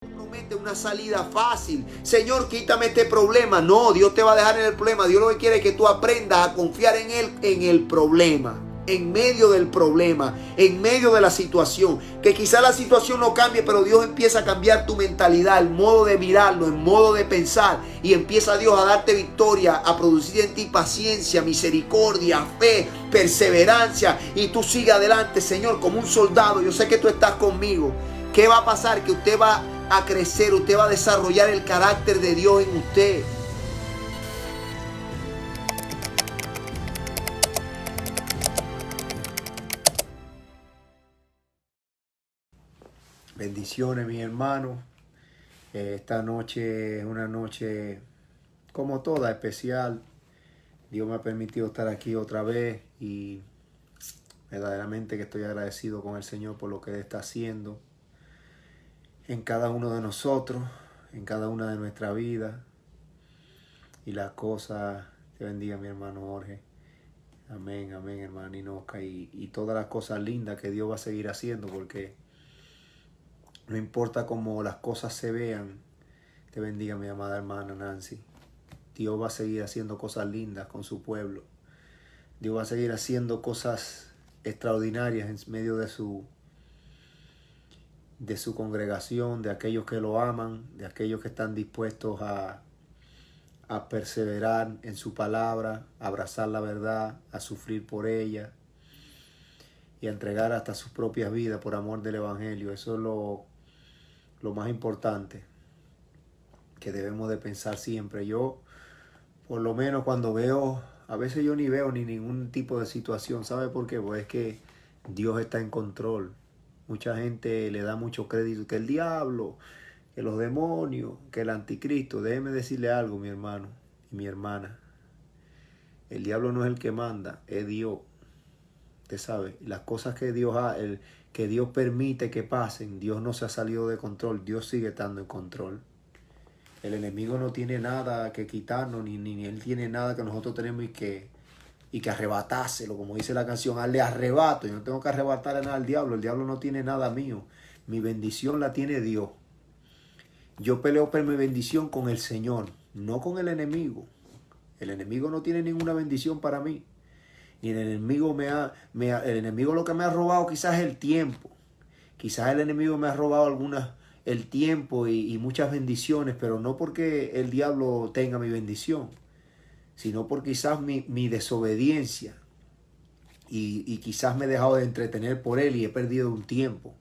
Promete una salida fácil. Señor, quítame este problema. No, Dios te va a dejar en el problema. Dios lo que quiere es que tú aprendas a confiar en Él en el problema, en medio del problema, en medio de la situación. Que quizá la situación no cambie, pero Dios empieza a cambiar tu mentalidad, el modo de mirarlo, el modo de pensar. Y empieza Dios a darte victoria, a producir en ti paciencia, misericordia, fe, perseverancia. Y tú sigue adelante, Señor, como un soldado. Yo sé que tú estás conmigo. ¿Qué va a pasar? Que usted va a crecer, usted va a desarrollar el carácter de Dios en usted. Bendiciones, mis hermanos. Esta noche es una noche como toda especial. Dios me ha permitido estar aquí otra vez y verdaderamente que estoy agradecido con el Señor por lo que Él está haciendo en cada uno de nosotros, en cada una de nuestras vidas. Y las cosas, te bendiga mi hermano Jorge. Amén, amén, hermano Inoca. Y todas las cosas lindas que Dios va a seguir haciendo, porque no importa cómo las cosas se vean. Te bendiga mi amada hermana Nancy. Dios va a seguir haciendo cosas lindas con su pueblo. Dios va a seguir haciendo cosas extraordinarias en medio de su congregación, de aquellos que lo aman, de aquellos que están dispuestos a perseverar en su palabra, a abrazar la verdad, a sufrir por ella y a entregar hasta sus propias vidas por amor del evangelio. Eso es lo más importante que debemos de pensar siempre. Yo, por lo menos cuando veo, a veces yo ni veo ni ningún tipo de situación. ¿Sabe por qué? Pues es que Dios está en control. Mucha gente le da mucho crédito que el diablo, que los demonios, que el anticristo. Déjeme decirle algo, mi hermano y mi hermana. El diablo no es el que manda, es Dios. Usted sabe, las cosas que que Dios permite que pasen, Dios no se ha salido de control, Dios sigue estando en control. El enemigo no tiene nada que quitarnos, ni él tiene nada que nosotros tenemos y que arrebatárselo, como dice la canción, hazle arrebato. Yo no tengo que arrebatarle nada al diablo, el diablo no tiene nada mío. Mi bendición la tiene Dios. Yo peleo por mi bendición con el Señor, no con el enemigo. El enemigo no tiene ninguna bendición para mí. Y el enemigo el enemigo lo que me ha robado quizás es el tiempo. Quizás el enemigo me ha robado el tiempo y muchas bendiciones, pero no porque el diablo tenga mi bendición, sino por quizás mi desobediencia. Y quizás me he dejado de entretener por él y he perdido un tiempo.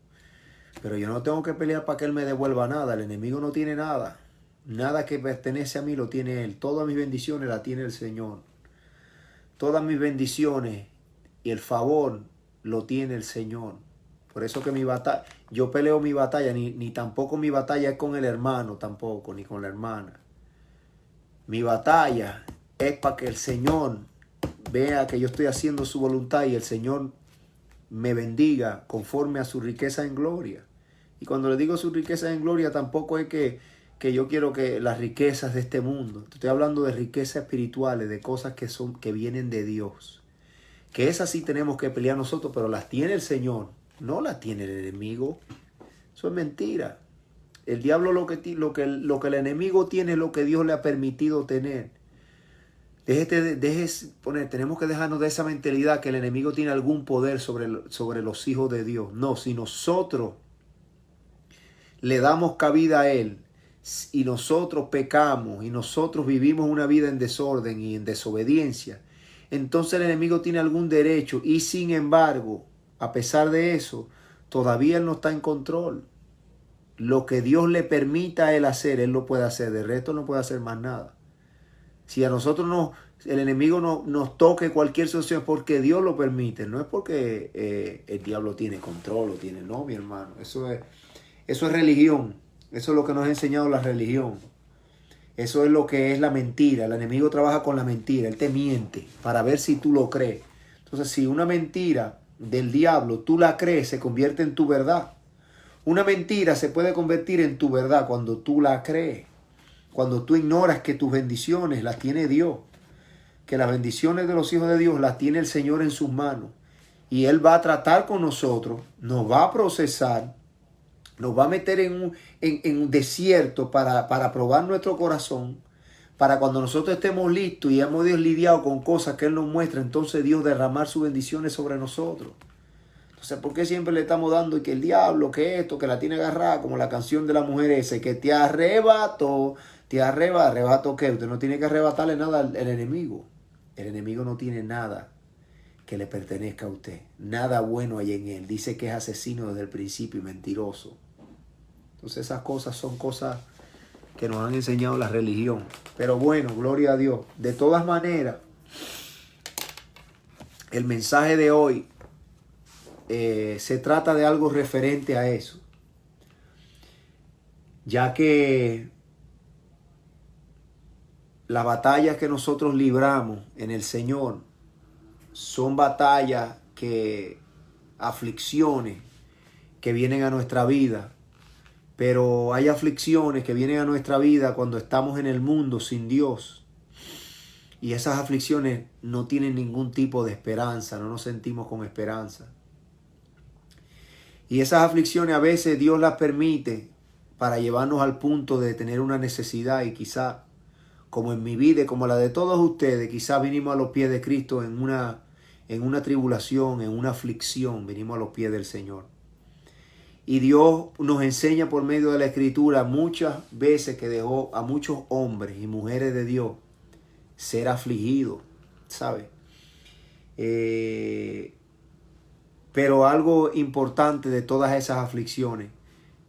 Pero yo no tengo que pelear para que él me devuelva nada. El enemigo no tiene nada. Nada que pertenece a mí lo tiene él. Todas mis bendiciones las tiene el Señor. Todas mis bendiciones y el favor lo tiene el Señor. Por eso que yo peleo mi batalla, ni tampoco mi batalla es con el hermano tampoco, ni con la hermana. Mi batalla es para que el Señor vea que yo estoy haciendo su voluntad y el Señor me bendiga conforme a su riqueza en gloria. Y cuando le digo su riqueza en gloria, tampoco es que yo quiero que las riquezas de este mundo. Estoy hablando de riquezas espirituales, de cosas que vienen de Dios. Que esas sí tenemos que pelear nosotros, pero las tiene el Señor, no las tiene el enemigo. Eso es mentira. El diablo lo que el enemigo tiene es lo que Dios le ha permitido tener. Tenemos que dejarnos de esa mentalidad que el enemigo tiene algún poder sobre los hijos de Dios. No, si nosotros le damos cabida a él y nosotros pecamos y nosotros vivimos una vida en desorden y en desobediencia, entonces el enemigo tiene algún derecho y sin embargo, a pesar de eso, todavía él no está en control. Lo que Dios le permita a él hacer, él lo puede hacer. De resto no puede hacer más nada. Si a nosotros el enemigo nos toque cualquier situación es porque Dios lo permite. No es porque el diablo tiene control no, mi hermano. Eso es religión. Eso es lo que nos ha enseñado la religión. Eso es lo que es la mentira. El enemigo trabaja con la mentira. Él te miente para ver si tú lo crees. Entonces, si una mentira del diablo tú la crees, se convierte en tu verdad. Una mentira se puede convertir en tu verdad cuando tú la crees. Cuando tú ignoras que tus bendiciones las tiene Dios. Que las bendiciones de los hijos de Dios las tiene el Señor en sus manos. Y Él va a tratar con nosotros, nos va a procesar Nos va a meter en un desierto para probar nuestro corazón, para cuando nosotros estemos listos y hemos Dios lidiado con cosas que Él nos muestra, entonces Dios derramar sus bendiciones sobre nosotros. Entonces, ¿por qué siempre le estamos dando y que el diablo, que esto, que la tiene agarrada, como la canción de la mujer esa, que te arrebató, arrebato qué? Usted no tiene que arrebatarle nada al enemigo. El enemigo no tiene nada que le pertenezca a usted. Nada bueno hay en él. Dice que es asesino desde el principio y mentiroso. Entonces esas cosas son cosas que nos han enseñado la religión. Pero bueno, gloria a Dios. De todas maneras, el mensaje de hoy se trata de algo referente a eso. Ya que las batallas que nosotros libramos en el Señor son batallas aflicciones que vienen a nuestra vida. Pero hay aflicciones que vienen a nuestra vida cuando estamos en el mundo sin Dios. Y esas aflicciones no tienen ningún tipo de esperanza, no nos sentimos con esperanza. Y esas aflicciones a veces Dios las permite para llevarnos al punto de tener una necesidad y quizá, como en mi vida y como la de todos ustedes, quizá vinimos a los pies de Cristo en una tribulación, en una aflicción, vinimos a los pies del Señor. Y Dios nos enseña por medio de la Escritura muchas veces que dejó a muchos hombres y mujeres de Dios ser afligidos, ¿sabe? Pero algo importante de todas esas aflicciones,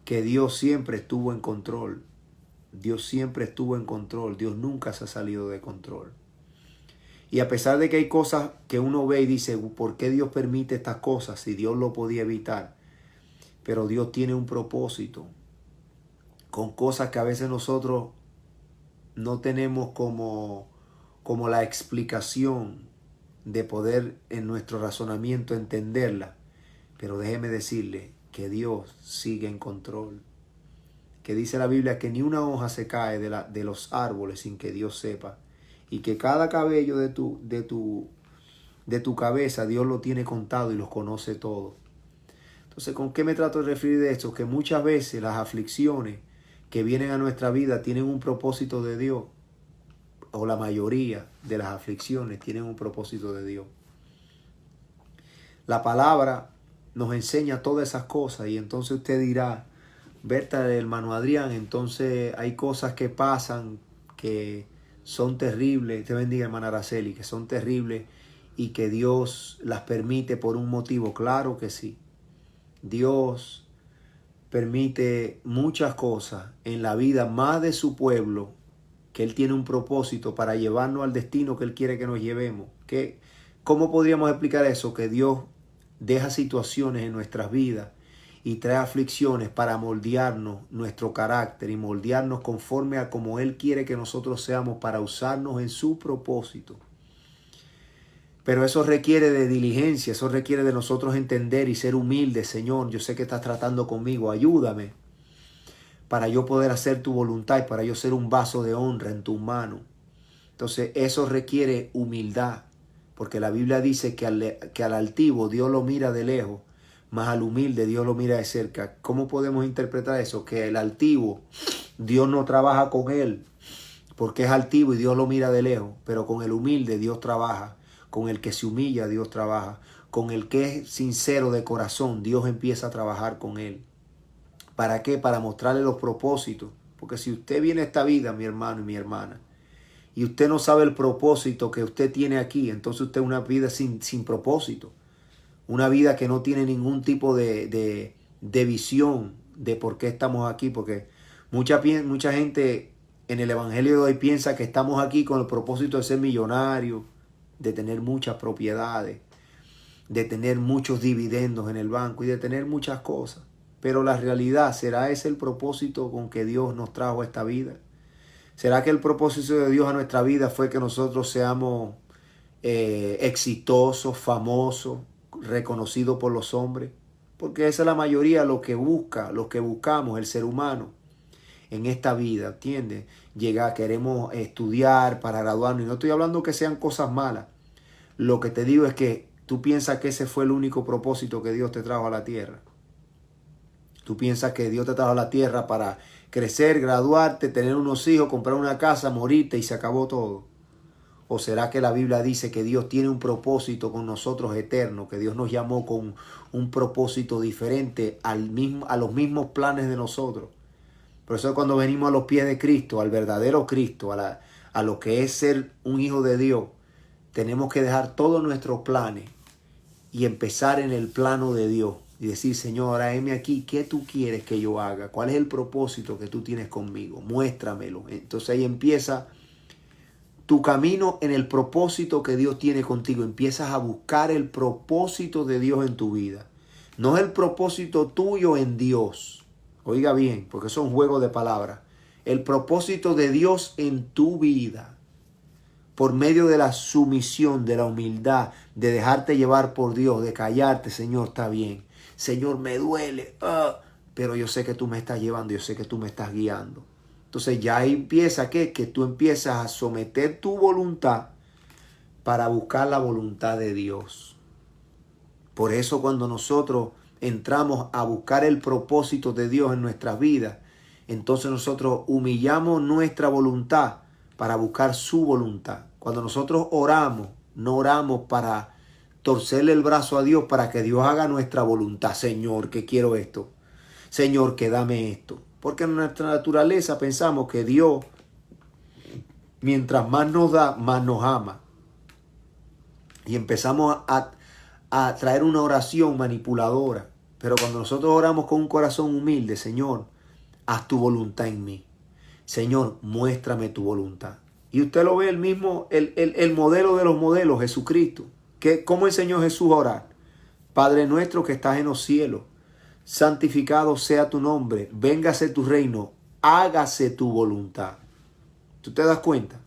que Dios siempre estuvo en control. Dios siempre estuvo en control. Dios nunca se ha salido de control. Y a pesar de que hay cosas que uno ve y dice, ¿por qué Dios permite estas cosas si Dios lo podía evitar? Pero Dios tiene un propósito con cosas que a veces nosotros no tenemos como la explicación de poder en nuestro razonamiento entenderla. Pero déjeme decirle que Dios sigue en control. Que dice la Biblia que ni una hoja se cae de los árboles sin que Dios sepa. Y que cada cabello de tu cabeza Dios lo tiene contado y los conoce todos. Entonces, ¿con qué me trato de referir de esto? Que muchas veces las aflicciones que vienen a nuestra vida tienen un propósito de Dios. O la mayoría de las aflicciones tienen un propósito de Dios. La palabra nos enseña todas esas cosas y entonces usted dirá, Berta, hermano Adrián, entonces hay cosas que pasan que son terribles. Te bendiga, hermana Araceli, que son terribles y que Dios las permite por un motivo. Claro que sí. Dios permite muchas cosas en la vida más de su pueblo, que Él tiene un propósito para llevarnos al destino que Él quiere que nos llevemos. ¿Cómo podríamos explicar eso? Que Dios deja situaciones en nuestras vidas y trae aflicciones para moldearnos nuestro carácter y moldearnos conforme a como Él quiere que nosotros seamos para usarnos en su propósito. Pero eso requiere de diligencia, eso requiere de nosotros entender y ser humildes. Señor, yo sé que estás tratando conmigo, ayúdame para yo poder hacer tu voluntad y para yo ser un vaso de honra en tu mano. Entonces eso requiere humildad, porque la Biblia dice que al altivo Dios lo mira de lejos, mas al humilde Dios lo mira de cerca. ¿Cómo podemos interpretar eso? Que el altivo, Dios no trabaja con él, porque es altivo y Dios lo mira de lejos, pero con el humilde Dios trabaja. Con el que se humilla, Dios trabaja. Con el que es sincero de corazón, Dios empieza a trabajar con él. ¿Para qué? Para mostrarle los propósitos. Porque si usted viene a esta vida, mi hermano y mi hermana, y usted no sabe el propósito que usted tiene aquí, entonces usted es una vida sin propósito. Una vida que no tiene ningún tipo de visión de por qué estamos aquí. Porque mucha gente en el evangelio de hoy piensa que estamos aquí con el propósito de ser millonarios, de tener muchas propiedades, de tener muchos dividendos en el banco y de tener muchas cosas. Pero la realidad, ¿será ese el propósito con que Dios nos trajo a esta vida? ¿Será que el propósito de Dios a nuestra vida fue que nosotros seamos exitosos, famosos, reconocidos por los hombres? Porque esa es la mayoría lo que buscamos, el ser humano en esta vida, ¿entiendes? Queremos estudiar para graduarnos. Y no estoy hablando que sean cosas malas. Lo que te digo es que tú piensas que ese fue el único propósito que Dios te trajo a la tierra. Tú piensas que Dios te trajo a la tierra para crecer, graduarte, tener unos hijos, comprar una casa, morirte y se acabó todo. ¿O será que la Biblia dice que Dios tiene un propósito con nosotros eterno, que Dios nos llamó con un propósito diferente a los mismos planes de nosotros? Por eso cuando venimos a los pies de Cristo, al verdadero Cristo, a lo que es ser un hijo de Dios, tenemos que dejar todos nuestros planes y empezar en el plano de Dios y decir, Señor, ahora heme aquí, ¿qué tú quieres que yo haga? ¿Cuál es el propósito que tú tienes conmigo? Muéstramelo. Entonces ahí empieza tu camino en el propósito que Dios tiene contigo. Empiezas a buscar el propósito de Dios en tu vida. No es el propósito tuyo en Dios. Oiga bien, porque eso es un juego de palabras. El propósito de Dios en tu vida. Por medio de la sumisión, de la humildad, de dejarte llevar por Dios, de callarte, Señor, está bien. Señor, me duele, pero yo sé que tú me estás llevando, yo sé que tú me estás guiando. Entonces ya ahí empieza que tú empiezas a someter tu voluntad para buscar la voluntad de Dios. Por eso cuando nosotros entramos a buscar el propósito de Dios en nuestras vidas, entonces nosotros humillamos nuestra voluntad para buscar su voluntad. Cuando nosotros oramos, no oramos para torcerle el brazo a Dios para que Dios haga nuestra voluntad. Señor, que quiero esto. Señor, que dame esto. Porque en nuestra naturaleza pensamos que Dios, mientras más nos da, más nos ama. Y empezamos a traer una oración manipuladora. Pero cuando nosotros oramos con un corazón humilde, Señor, haz tu voluntad en mí. Señor, muéstrame tu voluntad. Y usted lo ve el mismo, el modelo de los modelos, Jesucristo. ¿Cómo enseñó Jesús a orar? Padre nuestro que estás en los cielos, santificado sea tu nombre, véngase tu reino, hágase tu voluntad. ¿Tú te das cuenta?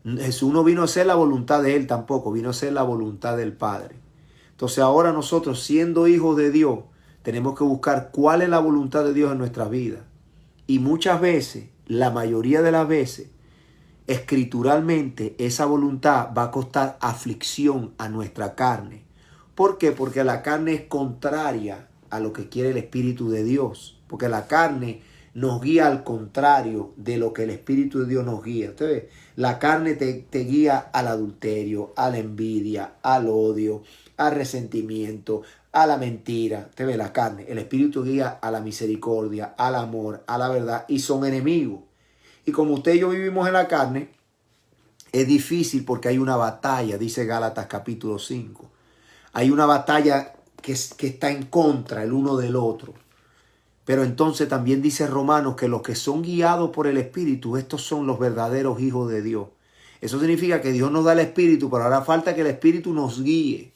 Jesús no vino a hacer la voluntad de Él tampoco, vino a hacer la voluntad del Padre. Entonces ahora nosotros, siendo hijos de Dios, tenemos que buscar cuál es la voluntad de Dios en nuestra vida. Y muchas veces, la mayoría de las veces, escrituralmente, esa voluntad va a costar aflicción a nuestra carne. ¿Por qué? Porque la carne es contraria a lo que quiere el Espíritu de Dios. Porque la carne nos guía al contrario de lo que el Espíritu de Dios nos guía. Usted ve, la carne te guía al adulterio, a la envidia, al odio, al resentimiento, a la mentira. Usted ve, la carne. El Espíritu guía a la misericordia, al amor, a la verdad, y son enemigos. Y como usted y yo vivimos en la carne, es difícil porque hay una batalla, dice Gálatas capítulo 5. Hay una batalla que está en contra el uno del otro. Pero entonces también dice Romanos que los que son guiados por el Espíritu, estos son los verdaderos hijos de Dios. Eso significa que Dios nos da el Espíritu, pero ahora falta que el Espíritu nos guíe.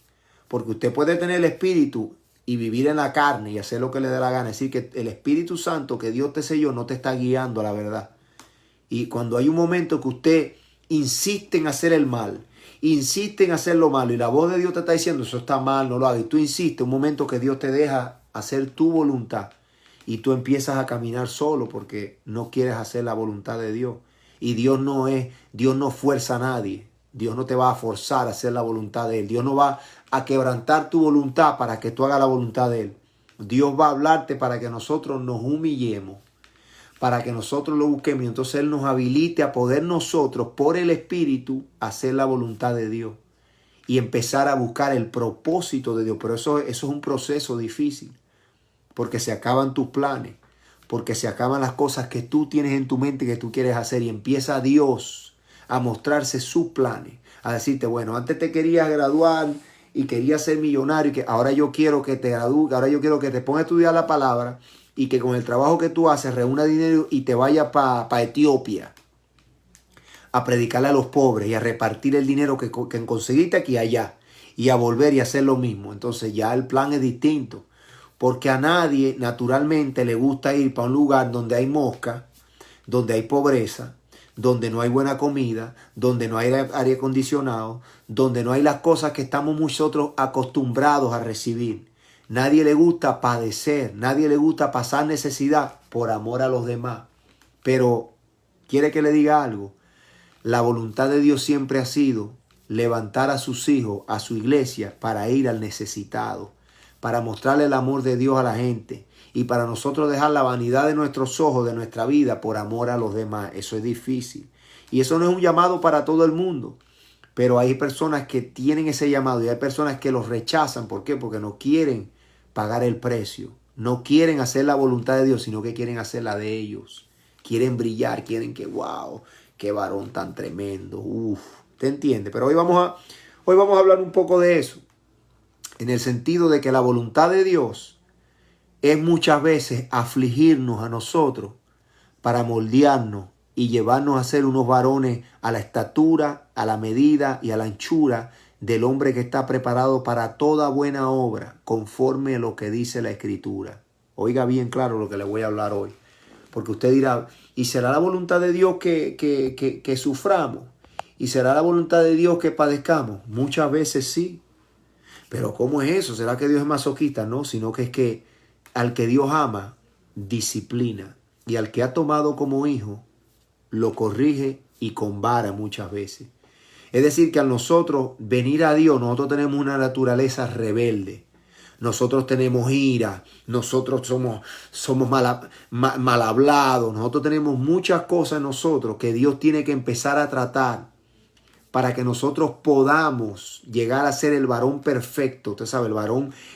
Porque usted puede tener el Espíritu y vivir en la carne y hacer lo que le dé la gana. Es decir, que el Espíritu Santo que Dios te selló no te está guiando a la verdad. Y cuando hay un momento que usted insiste en hacer el mal, insiste en hacer lo malo y la voz de Dios te está diciendo eso está mal, no lo hagas, y tú insistes, un momento que Dios te deja hacer tu voluntad y tú empiezas a caminar solo porque no quieres hacer la voluntad de Dios. Y Dios no fuerza a nadie. Dios no te va a forzar a hacer la voluntad de Él. Dios no va a quebrantar tu voluntad para que tú hagas la voluntad de Él. Dios va a hablarte para que nosotros nos humillemos, para que nosotros lo busquemos y entonces Él nos habilite a poder nosotros, por el Espíritu, hacer la voluntad de Dios y empezar a buscar el propósito de Dios. Pero eso es un proceso difícil, porque se acaban tus planes, porque se acaban las cosas que tú tienes en tu mente que tú quieres hacer y empieza Dios a mostrarse sus planes, a decirte, bueno, antes te querías graduar y querías ser millonario, y que ahora yo quiero que te gradúes, ahora yo quiero que te pongas a estudiar la palabra y que con el trabajo que tú haces reúna dinero y te vaya para Etiopía a predicarle a los pobres y a repartir el dinero que conseguiste aquí y allá y a volver y hacer lo mismo. Entonces ya el plan es distinto, porque a nadie naturalmente le gusta ir para un lugar donde hay mosca, donde hay pobreza, donde no hay buena comida, donde no hay aire acondicionado, donde no hay las cosas que estamos nosotros acostumbrados a recibir. Nadie le gusta padecer, nadie le gusta pasar necesidad por amor a los demás. Pero, ¿quiere que le diga algo? La voluntad de Dios siempre ha sido levantar a sus hijos, a su iglesia, para ir al necesitado, para mostrarle el amor de Dios a la gente y para nosotros dejar la vanidad de nuestros ojos, de nuestra vida, por amor a los demás. Eso es difícil. Y eso no es un llamado para todo el mundo. Pero hay personas que tienen ese llamado y hay personas que los rechazan. ¿Por qué? Porque no quieren pagar el precio. No quieren hacer la voluntad de Dios, sino que quieren hacer la de ellos. Quieren brillar, quieren que, wow, qué varón tan tremendo. Uf, ¿te entiende? Pero hoy vamos a hablar un poco de eso. En el sentido de que la voluntad de Dios es muchas veces afligirnos a nosotros para moldearnos y llevarnos a ser unos varones a la estatura, a la medida y a la anchura del hombre que está preparado para toda buena obra, conforme a lo que dice la Escritura. Oiga bien claro lo que le voy a hablar hoy. Porque usted dirá, ¿y será la voluntad de Dios que suframos? ¿Y será la voluntad de Dios que padezcamos? Muchas veces sí. Pero ¿cómo es eso? ¿Será que Dios es masoquista? No, sino que es que al que Dios ama, disciplina. Y al que ha tomado como hijo, lo corrige y con vara muchas veces. Es decir, que al nosotros venir a Dios, nosotros tenemos una naturaleza rebelde. Nosotros tenemos ira, nosotros somos mal hablados, nosotros tenemos muchas cosas en nosotros que Dios tiene que empezar a tratar para que nosotros podamos llegar a ser el varón perfecto. Usted sabe,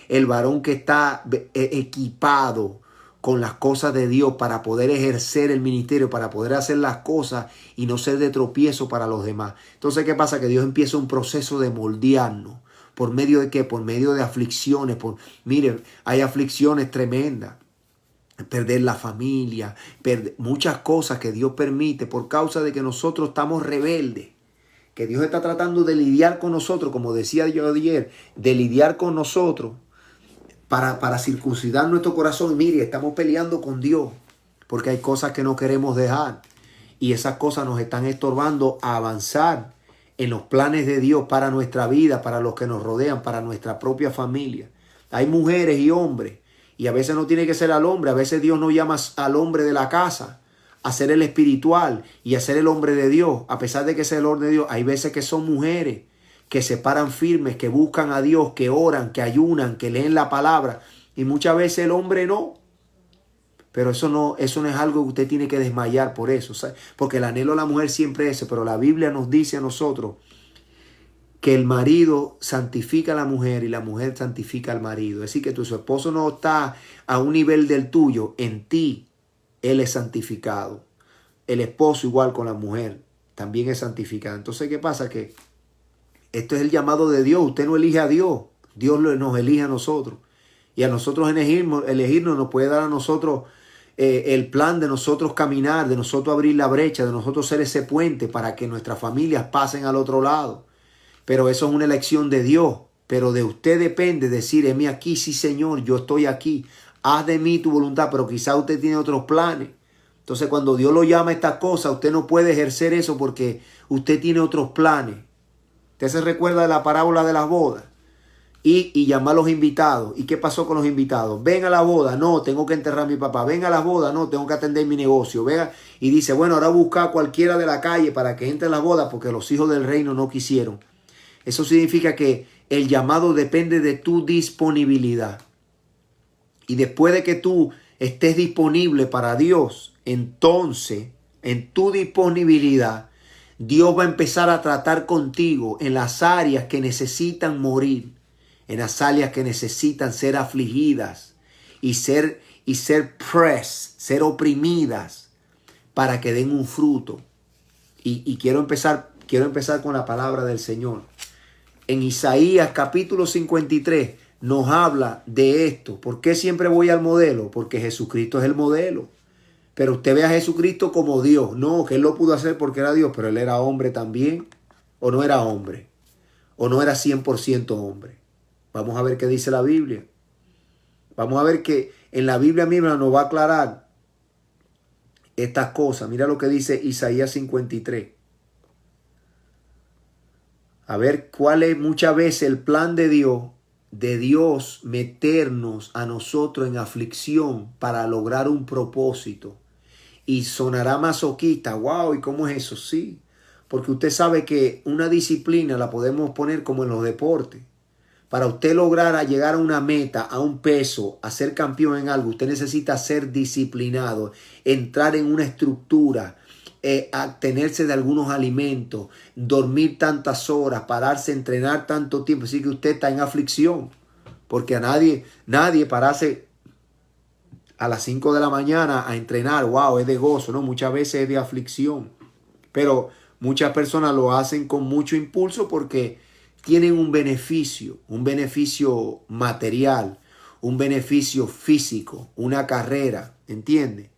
el varón que está equipado con las cosas de Dios para poder ejercer el ministerio, para poder hacer las cosas y no ser de tropiezo para los demás. Entonces, ¿qué pasa? Que Dios empieza un proceso de moldearnos. ¿Por medio de qué? Por medio de aflicciones. Mire, hay aflicciones tremendas. Perder la familia, muchas cosas que Dios permite por causa de que nosotros estamos rebeldes. Que Dios está tratando de lidiar con nosotros, como decía yo ayer, de lidiar con nosotros para circuncidar nuestro corazón. Mire, estamos peleando con Dios porque hay cosas que no queremos dejar y esas cosas nos están estorbando a avanzar en los planes de Dios para nuestra vida, para los que nos rodean, para nuestra propia familia. Hay mujeres y hombres y a veces no tiene que ser al hombre, a veces Dios no llama al hombre de la casa a ser el espiritual y a ser el hombre de Dios, a pesar de que sea el hombre de Dios. Hay veces que son mujeres que se paran firmes, que buscan a Dios, que oran, que ayunan, que leen la palabra, y muchas veces el hombre no. Pero eso no es algo que usted tiene que desmayar por eso, ¿sabe? Porque el anhelo de la mujer siempre es ese, pero la Biblia nos dice a nosotros que el marido santifica a la mujer y la mujer santifica al marido. Es decir, que su esposo no está a un nivel del tuyo, en ti él es santificado. El esposo igual con la mujer también es santificado. Entonces, ¿qué pasa? Que esto es el llamado de Dios. Usted no elige a Dios. Dios nos elige a nosotros. Y a nosotros elegirnos nos puede dar a nosotros el plan de nosotros caminar, de nosotros abrir la brecha, de nosotros ser ese puente para que nuestras familias pasen al otro lado. Pero eso es una elección de Dios. Pero de usted depende decir, heme aquí, sí Señor, yo estoy aquí. Haz de mí tu voluntad, pero quizá usted tiene otros planes. Entonces cuando Dios lo llama a estas cosas, usted no puede ejercer eso porque usted tiene otros planes. Usted se recuerda de la parábola de las bodas y llama a los invitados. ¿Y qué pasó con los invitados? Ven a la boda, no, tengo que enterrar a mi papá. Ven a la boda, no, tengo que atender mi negocio. Venga. Y dice, bueno, ahora busca a cualquiera de la calle para que entre a la boda porque los hijos del reino no quisieron. Eso significa que el llamado depende de tu disponibilidad. Y después de que tú estés disponible para Dios, entonces, en tu disponibilidad, Dios va a empezar a tratar contigo en las áreas que necesitan morir, en las áreas que necesitan ser afligidas y ser pressed, ser oprimidas para que den un fruto. Y quiero empezar con la palabra del Señor. En Isaías capítulo 53 nos habla de esto. ¿Por qué siempre voy al modelo? Porque Jesucristo es el modelo. Pero usted ve a Jesucristo como Dios. No, que Él lo pudo hacer porque era Dios, pero Él era hombre también. ¿O no era hombre? ¿O no era 100% hombre? Vamos a ver qué dice la Biblia. Vamos a ver que en la Biblia misma nos va a aclarar estas cosas. Mira lo que dice Isaías 53. A ver cuál es muchas veces el plan de Dios meternos a nosotros en aflicción para lograr un propósito. Y sonará masoquista. Wow, ¿y cómo es eso? Sí, porque usted sabe que una disciplina la podemos poner como en los deportes. Para usted lograr llegar a una meta, a un peso, a ser campeón en algo, usted necesita ser disciplinado, entrar en una estructura, abstenerse de algunos alimentos, dormir tantas horas, pararse, entrenar tanto tiempo. Así que usted está en aflicción, porque a nadie pararse a las 5 de la mañana a entrenar, wow, es de gozo, ¿no? Muchas veces es de aflicción, pero muchas personas lo hacen con mucho impulso porque tienen un beneficio material, un beneficio físico, una carrera, ¿entiende?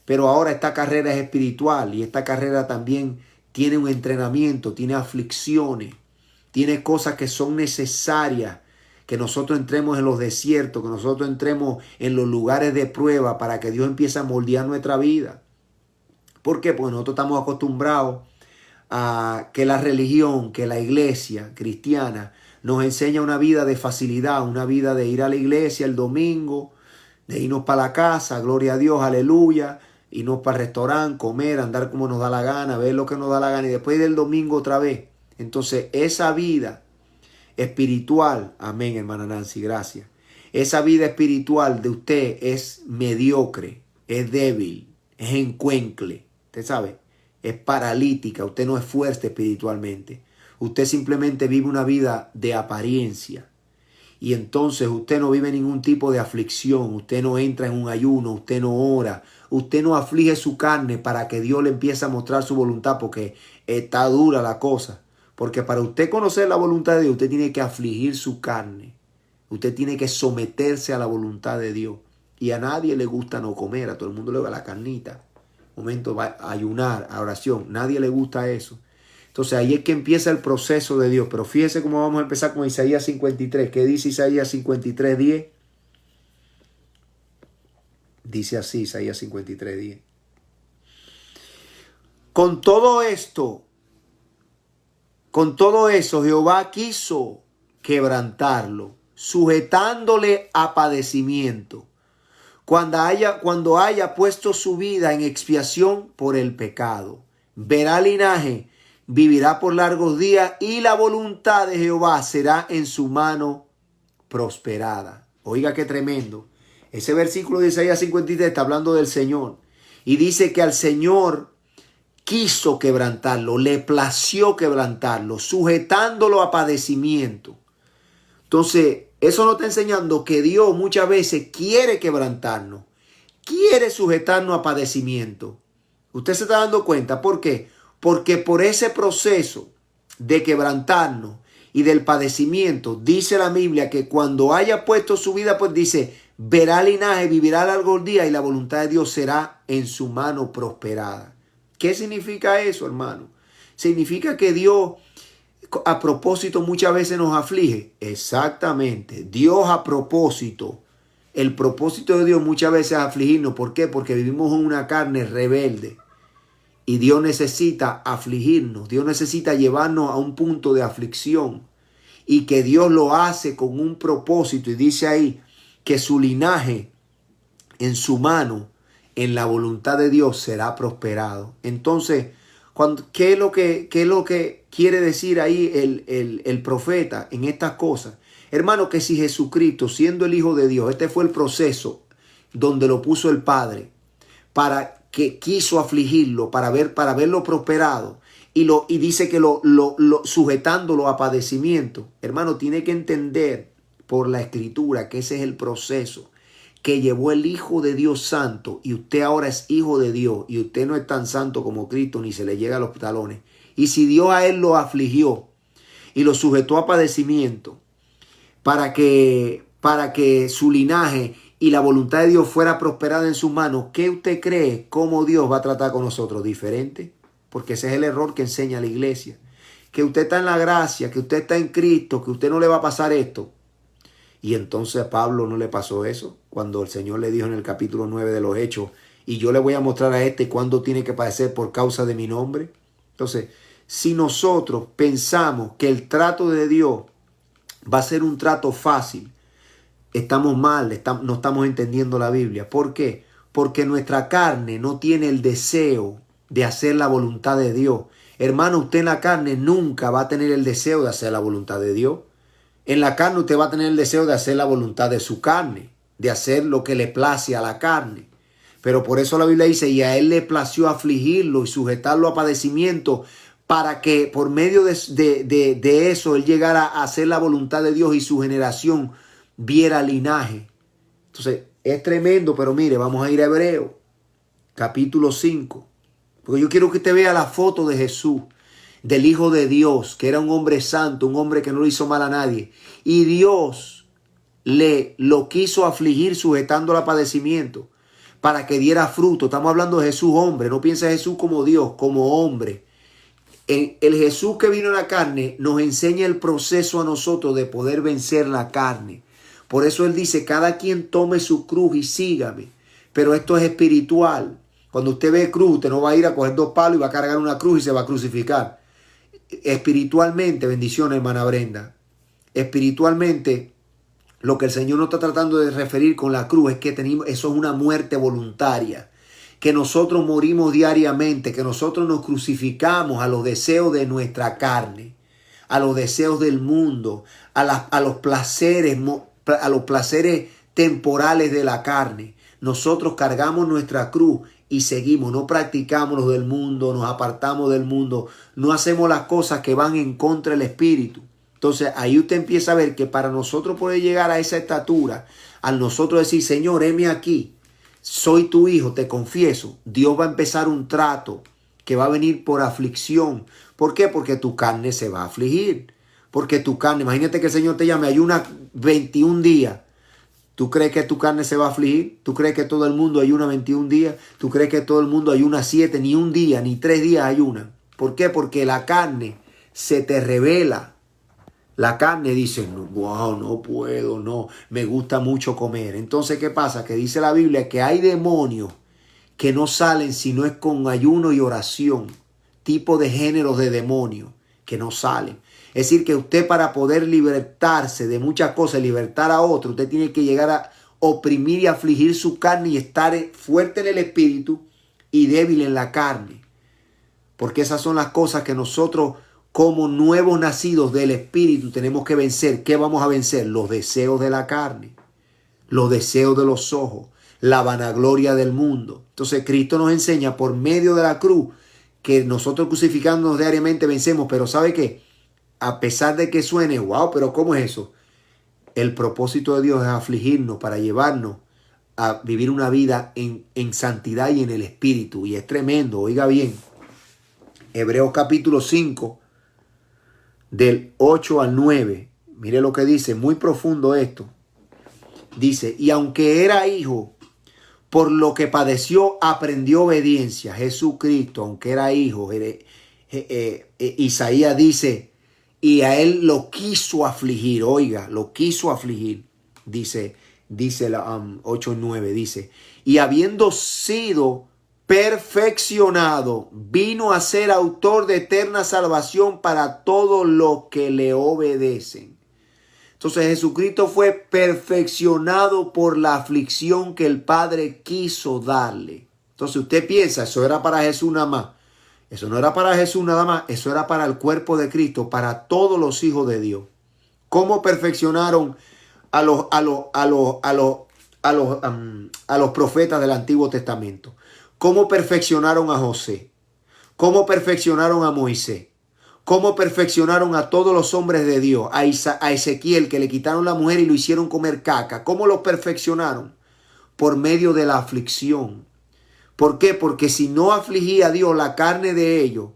Pero ahora esta carrera es espiritual y esta carrera también tiene un entrenamiento, tiene aflicciones, tiene cosas que son necesarias, que nosotros entremos en los desiertos, que nosotros entremos en los lugares de prueba para que Dios empiece a moldear nuestra vida. ¿Por qué? Porque nosotros estamos acostumbrados a que la religión, que la iglesia cristiana nos enseña una vida de facilidad, una vida de ir a la iglesia el domingo, de irnos para la casa, gloria a Dios, aleluya, irnos para el restaurante, comer, andar como nos da la gana, ver lo que nos da la gana y después del domingo otra vez. Entonces esa vida espiritual, amén, hermana Nancy, gracias. Esa vida espiritual de usted es mediocre, es débil, es encuencle, usted sabe, es paralítica, usted no es fuerte espiritualmente. Usted simplemente vive una vida de apariencia. Y entonces usted no vive ningún tipo de aflicción, usted no entra en un ayuno, usted no ora, usted no aflige su carne para que Dios le empiece a mostrar su voluntad, porque está dura la cosa. Porque para usted conocer la voluntad de Dios, usted tiene que afligir su carne. Usted tiene que someterse a la voluntad de Dios. Y a nadie le gusta no comer, a todo el mundo le va la carnita. Momento va a ayunar, a oración, nadie le gusta eso. Entonces ahí es que empieza el proceso de Dios. Pero fíjese cómo vamos a empezar con Isaías 53. ¿Qué dice Isaías 53:10? Dice así Isaías 53:10. Con todo eso Jehová quiso quebrantarlo, sujetándole a padecimiento, cuando haya puesto su vida en expiación por el pecado. Verá linaje, vivirá por largos días, y la voluntad de Jehová será en su mano prosperada. Oiga qué tremendo. Ese versículo de Isaías 53 está hablando del Señor. Y dice que al Señor quiso quebrantarlo, le plació quebrantarlo, sujetándolo a padecimiento. Entonces, eso nos está enseñando que Dios muchas veces quiere quebrantarnos, quiere sujetarnos a padecimiento. Usted se está dando cuenta, ¿por qué? Porque por ese proceso de quebrantarnos y del padecimiento, dice la Biblia que cuando haya puesto su vida, pues dice, verá linaje, vivirá largos días, y la voluntad de Dios será en su mano prosperada. ¿Qué significa eso, hermano? Significa que Dios a propósito muchas veces nos aflige. Exactamente. Dios a propósito. El propósito de Dios muchas veces es afligirnos. ¿Por qué? Porque vivimos en una carne rebelde. Y Dios necesita afligirnos. Dios necesita llevarnos a un punto de aflicción. Y que Dios lo hace con un propósito. Y dice ahí que su linaje en su mano, en la voluntad de Dios, será prosperado. Entonces, ¿qué es lo que quiere decir ahí el profeta en estas cosas? Hermano, que si Jesucristo, siendo el Hijo de Dios, este fue el proceso donde lo puso el Padre, para que quiso afligirlo, para verlo prosperado, y dice que sujetándolo a padecimiento. Hermano, tiene que entender por la Escritura que ese es el proceso que llevó el Hijo de Dios santo, y usted ahora es hijo de Dios, y usted no es tan santo como Cristo, ni se le llega a los talones. Y si Dios a él lo afligió y lo sujetó a padecimiento para que su linaje y la voluntad de Dios fuera prosperada en sus manos, ¿qué usted cree? ¿Cómo Dios va a tratar con nosotros? ¿Diferente? Porque ese es el error que enseña la iglesia. Que usted está en la gracia, que usted está en Cristo, que usted no le va a pasar esto. Y entonces a Pablo no le pasó eso, cuando el Señor le dijo en el capítulo 9 de los Hechos, y yo le voy a mostrar a este cuándo tiene que padecer por causa de mi nombre. Entonces, si nosotros pensamos que el trato de Dios va a ser un trato fácil, estamos mal, no estamos entendiendo la Biblia. ¿Por qué? Porque nuestra carne no tiene el deseo de hacer la voluntad de Dios. Hermano, usted en la carne nunca va a tener el deseo de hacer la voluntad de Dios. En la carne usted va a tener el deseo de hacer la voluntad de su carne, de hacer lo que le place a la carne. Pero por eso la Biblia dice, y a él le plació afligirlo y sujetarlo a padecimiento, para que por medio de eso él llegara a hacer la voluntad de Dios y su generación viera linaje. Entonces es tremendo, pero mire, vamos a ir a Hebreo, capítulo 5. Porque yo quiero que usted vea la foto de Jesús, del Hijo de Dios, que era un hombre santo, un hombre que no le hizo mal a nadie. Y Dios lo quiso afligir sujetándolo a padecimiento para que diera fruto. Estamos hablando de Jesús hombre, no piensa Jesús como Dios, como hombre. El Jesús que vino en la carne nos enseña el proceso a nosotros de poder vencer la carne. Por eso Él dice, cada quien tome su cruz y sígame. Pero esto es espiritual. Cuando usted ve cruz, usted no va a ir a coger 2 palos y va a cargar una cruz y se va a crucificar. Espiritualmente, bendiciones, hermana Brenda. Espiritualmente, lo que el Señor nos está tratando de referir con la cruz es que eso es una muerte voluntaria. Que nosotros morimos diariamente, que nosotros nos crucificamos a los deseos de nuestra carne, a los deseos del mundo, a los placeres temporales de la carne. Nosotros cargamos nuestra cruz y seguimos, no practicamos lo del mundo, nos apartamos del mundo, no hacemos las cosas que van en contra del espíritu. Entonces ahí usted empieza a ver que para nosotros poder llegar a esa estatura, al nosotros decir, Señor, heme aquí, soy tu hijo, te confieso, Dios va a empezar un trato que va a venir por aflicción. ¿Por qué? Porque tu carne se va a afligir. Porque tu carne, imagínate que el Señor te llame, ayuna 21 días. ¿Tú crees que tu carne se va a afligir? ¿Tú crees que todo el mundo ayuna 21 días? ¿Tú crees que todo el mundo ayuna 7, ni un día, ni 3 días ayunan? ¿Por qué? Porque la carne se te revela. La carne dice, no, wow, no puedo, no, me gusta mucho comer. Entonces, ¿qué pasa? Que dice la Biblia que hay demonios que no salen si no es con ayuno y oración. Tipo de géneros de demonios que no salen. Es decir, que usted para poder libertarse de muchas cosas, libertar a otro, usted tiene que llegar a oprimir y afligir su carne y estar fuerte en el espíritu y débil en la carne. Porque esas son las cosas que nosotros, como nuevos nacidos del espíritu, tenemos que vencer. ¿Qué vamos a vencer? Los deseos de la carne, los deseos de los ojos, la vanagloria del mundo. Entonces Cristo nos enseña por medio de la cruz que nosotros crucificándonos diariamente vencemos. Pero ¿sabe qué? A pesar de que suene, wow, pero ¿cómo es eso? El propósito de Dios es afligirnos para llevarnos a vivir una vida en santidad y en el espíritu. Y es tremendo, oiga bien. Hebreos capítulo 5, del 8 al 9. Mire lo que dice, muy profundo esto. Dice, y aunque era hijo, por lo que padeció, aprendió obediencia. Jesucristo, aunque era hijo, Isaías dice, y a él lo quiso afligir. Oiga, lo quiso afligir. Dice la 8:9, dice, y habiendo sido perfeccionado, vino a ser autor de eterna salvación para todos los que le obedecen. Entonces Jesucristo fue perfeccionado por la aflicción que el Padre quiso darle. Entonces usted piensa, eso era para Jesús nada más. Eso no era para Jesús nada más, eso era para el cuerpo de Cristo, para todos los hijos de Dios. ¿Cómo perfeccionaron a los profetas del Antiguo Testamento? ¿Cómo perfeccionaron a José? ¿Cómo perfeccionaron a Moisés? ¿Cómo perfeccionaron a todos los hombres de Dios? A Ezequiel, que le quitaron la mujer y lo hicieron comer caca. ¿Cómo los perfeccionaron? Por medio de la aflicción. ¿Por qué? Porque si no afligía a Dios la carne de ellos,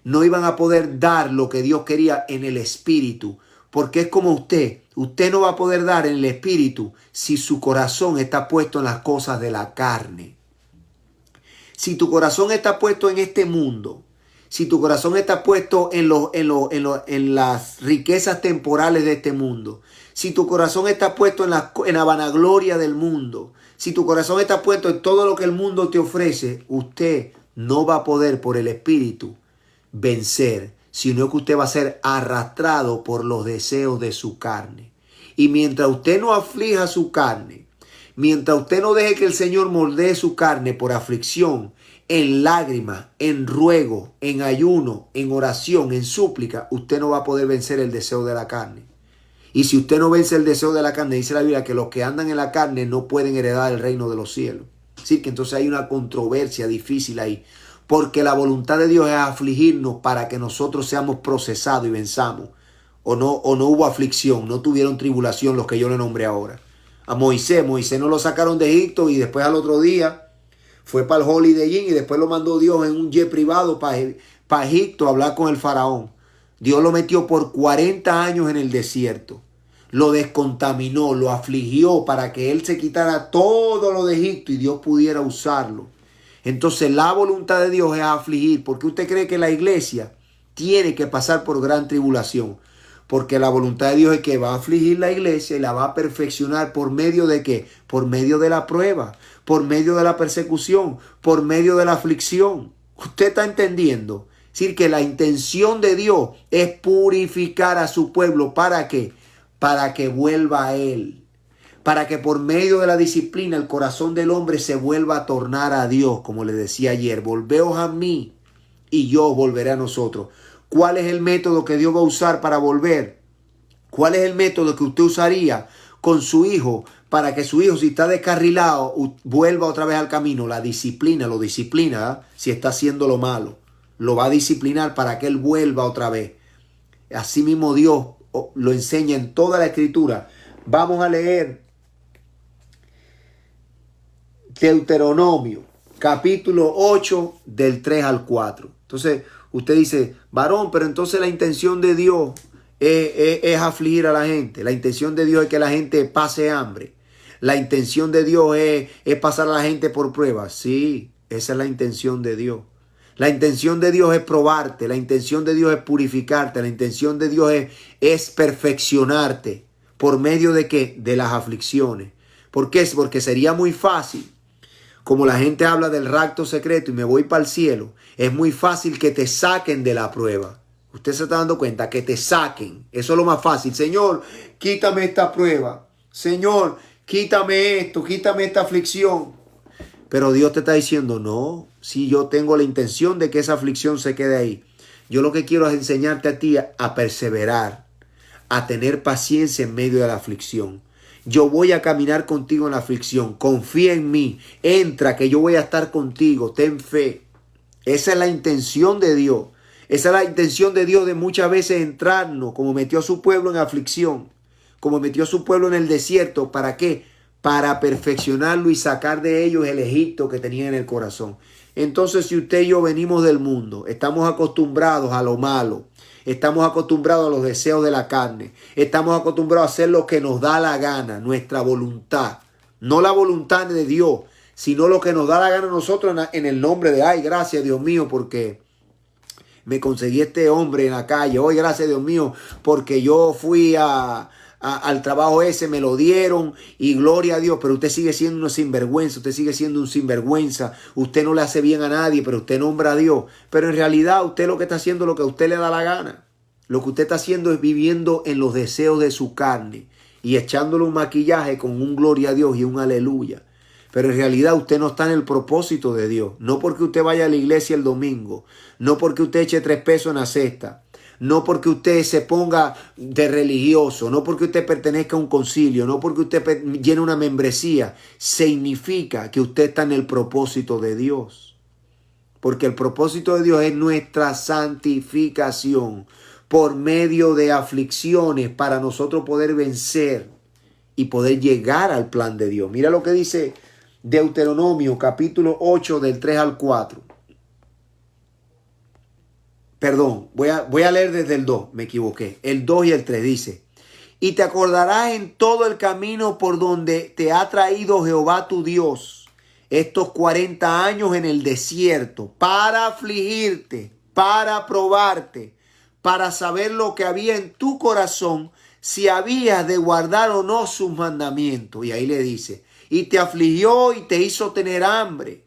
no iban a poder dar lo que Dios quería en el espíritu. Porque es como usted. Usted no va a poder dar en el espíritu si su corazón está puesto en las cosas de la carne. Si tu corazón está puesto en este mundo, si tu corazón está puesto en las riquezas temporales de este mundo, si tu corazón está puesto en la vanagloria del mundo, si tu corazón está puesto en todo lo que el mundo te ofrece, usted no va a poder por el Espíritu vencer, sino que usted va a ser arrastrado por los deseos de su carne. Y mientras usted no aflija su carne, mientras usted no deje que el Señor moldee su carne por aflicción, en lágrimas, en ruego, en ayuno, en oración, en súplica, usted no va a poder vencer el deseo de la carne. Y si usted no vence el deseo de la carne, dice la Biblia que los que andan en la carne no pueden heredar el reino de los cielos. Es decir, que entonces hay una controversia difícil ahí. Porque la voluntad de Dios es afligirnos para que nosotros seamos procesados y venzamos. O no hubo aflicción, no tuvieron tribulación los que yo le nombré ahora. A Moisés no lo sacaron de Egipto y después al otro día fue para el Holiday Inn y después lo mandó Dios en un jet privado para Egipto a hablar con el faraón. Dios lo metió por 40 años en el desierto. Lo descontaminó, lo afligió para que él se quitara todo lo de Egipto y Dios pudiera usarlo. Entonces la voluntad de Dios es afligir. ¿Por qué usted cree que la iglesia tiene que pasar por gran tribulación? Porque la voluntad de Dios es que va a afligir la iglesia y la va a perfeccionar por medio de ¿qué? Por medio de la prueba, por medio de la persecución, por medio de la aflicción. ¿Usted está entendiendo? Es decir, que la intención de Dios es purificar a su pueblo. ¿Para qué? Para que vuelva a Él. Para que por medio de la disciplina el corazón del hombre se vuelva a tornar a Dios. Como le decía ayer, volveos a mí y yo volveré a nosotros. ¿Cuál es el método que Dios va a usar para volver? ¿Cuál es el método que usted usaría con su hijo para que su hijo, si está descarrilado, vuelva otra vez al camino? La disciplina, lo disciplina, ¿eh? Si está haciendo lo malo, lo va a disciplinar para que él vuelva otra vez. Así mismo Dios lo enseña en toda la Escritura. Vamos a leer Deuteronomio, capítulo 8, del 3 al 4. Entonces, usted dice, varón, pero entonces la intención de Dios es afligir a la gente. La intención de Dios es que la gente pase hambre. La intención de Dios es pasar a la gente por pruebas. Sí, esa es la intención de Dios. La intención de Dios es probarte. La intención de Dios es purificarte. La intención de Dios es perfeccionarte. ¿Por medio de qué? De las aflicciones. ¿Por qué? Porque sería muy fácil. Como la gente habla del rapto secreto y me voy para el cielo, es muy fácil que te saquen de la prueba. Usted se está dando cuenta que te saquen. Eso es lo más fácil. Señor, quítame esta prueba. Señor, quítame esto, quítame esta aflicción. Pero Dios te está diciendo, no, si yo tengo la intención de que esa aflicción se quede ahí. Yo lo que quiero es enseñarte a ti a perseverar, a tener paciencia en medio de la aflicción. Yo voy a caminar contigo en la aflicción. Confía en mí. Entra, que yo voy a estar contigo. Ten fe. Esa es la intención de Dios. Esa es la intención de Dios de muchas veces entrarnos, como metió a su pueblo en aflicción, como metió a su pueblo en el desierto. ¿Para qué? Para perfeccionarlo y sacar de ellos el Egipto que tenían en el corazón. Entonces, si usted y yo venimos del mundo, estamos acostumbrados a lo malo. Estamos acostumbrados a los deseos de la carne. Estamos acostumbrados a hacer lo que nos da la gana, nuestra voluntad. No la voluntad de Dios, sino lo que nos da la gana a nosotros en el nombre de, ay, gracias Dios mío, porque me conseguí este hombre en la calle. Hoy, gracias Dios mío, porque yo fui al trabajo ese, me lo dieron y gloria a Dios. Pero usted sigue siendo un sinvergüenza, usted sigue siendo un sinvergüenza. Usted no le hace bien a nadie, pero usted nombra a Dios. Pero en realidad usted lo que está haciendo es lo que a usted le da la gana. Lo que usted está haciendo es viviendo en los deseos de su carne y echándole un maquillaje con un gloria a Dios y un aleluya. Pero en realidad usted no está en el propósito de Dios. No porque usted vaya a la iglesia el domingo, no porque usted eche 3 pesos en la cesta, no porque usted se ponga de religioso, no porque usted pertenezca a un concilio, no porque usted llene una membresía, significa que usted está en el propósito de Dios. Porque el propósito de Dios es nuestra santificación por medio de aflicciones para nosotros poder vencer y poder llegar al plan de Dios. Mira lo que dice Deuteronomio capítulo 8 del 3 al 4. Perdón, voy a leer desde el 2, me equivoqué. El 2 y el 3 dice: y te acordarás en todo el camino por donde te ha traído Jehová tu Dios estos 40 años en el desierto, para afligirte, para probarte, para saber lo que había en tu corazón, si habías de guardar o no sus mandamientos. Y ahí le dice: y te afligió y te hizo tener hambre,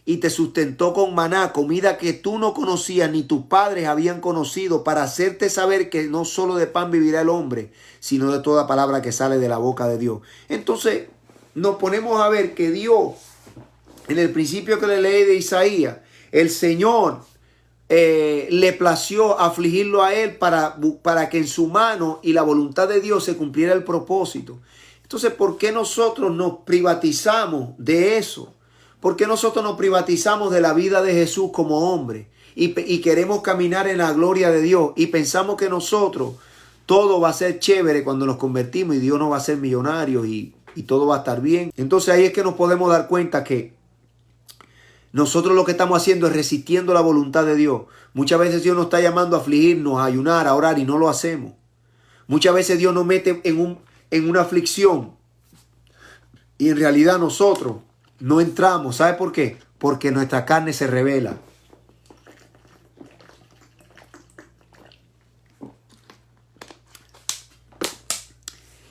y te sustentó con maná, comida que tú no conocías ni tus padres habían conocido, para hacerte saber que no solo de pan vivirá el hombre, sino de toda palabra que sale de la boca de Dios. Entonces nos ponemos a ver que Dios, en el principio que le leí de Isaías, el Señor le plació afligirlo a él para que en su mano y la voluntad de Dios se cumpliera el propósito. Entonces, ¿por qué nosotros nos privatizamos de eso? ¿Por qué nosotros nos privatizamos de la vida de Jesús como hombre? Y queremos caminar en la gloria de Dios y pensamos que nosotros todo va a ser chévere cuando nos convertimos y Dios nos va a hacer millonarios y todo va a estar bien. Entonces ahí es que nos podemos dar cuenta que nosotros lo que estamos haciendo es resistiendo la voluntad de Dios. Muchas veces Dios nos está llamando a afligirnos, a ayunar, a orar y no lo hacemos. Muchas veces Dios nos mete en una aflicción y en realidad nosotros no entramos. ¿Sabe por qué? Porque nuestra carne se revela.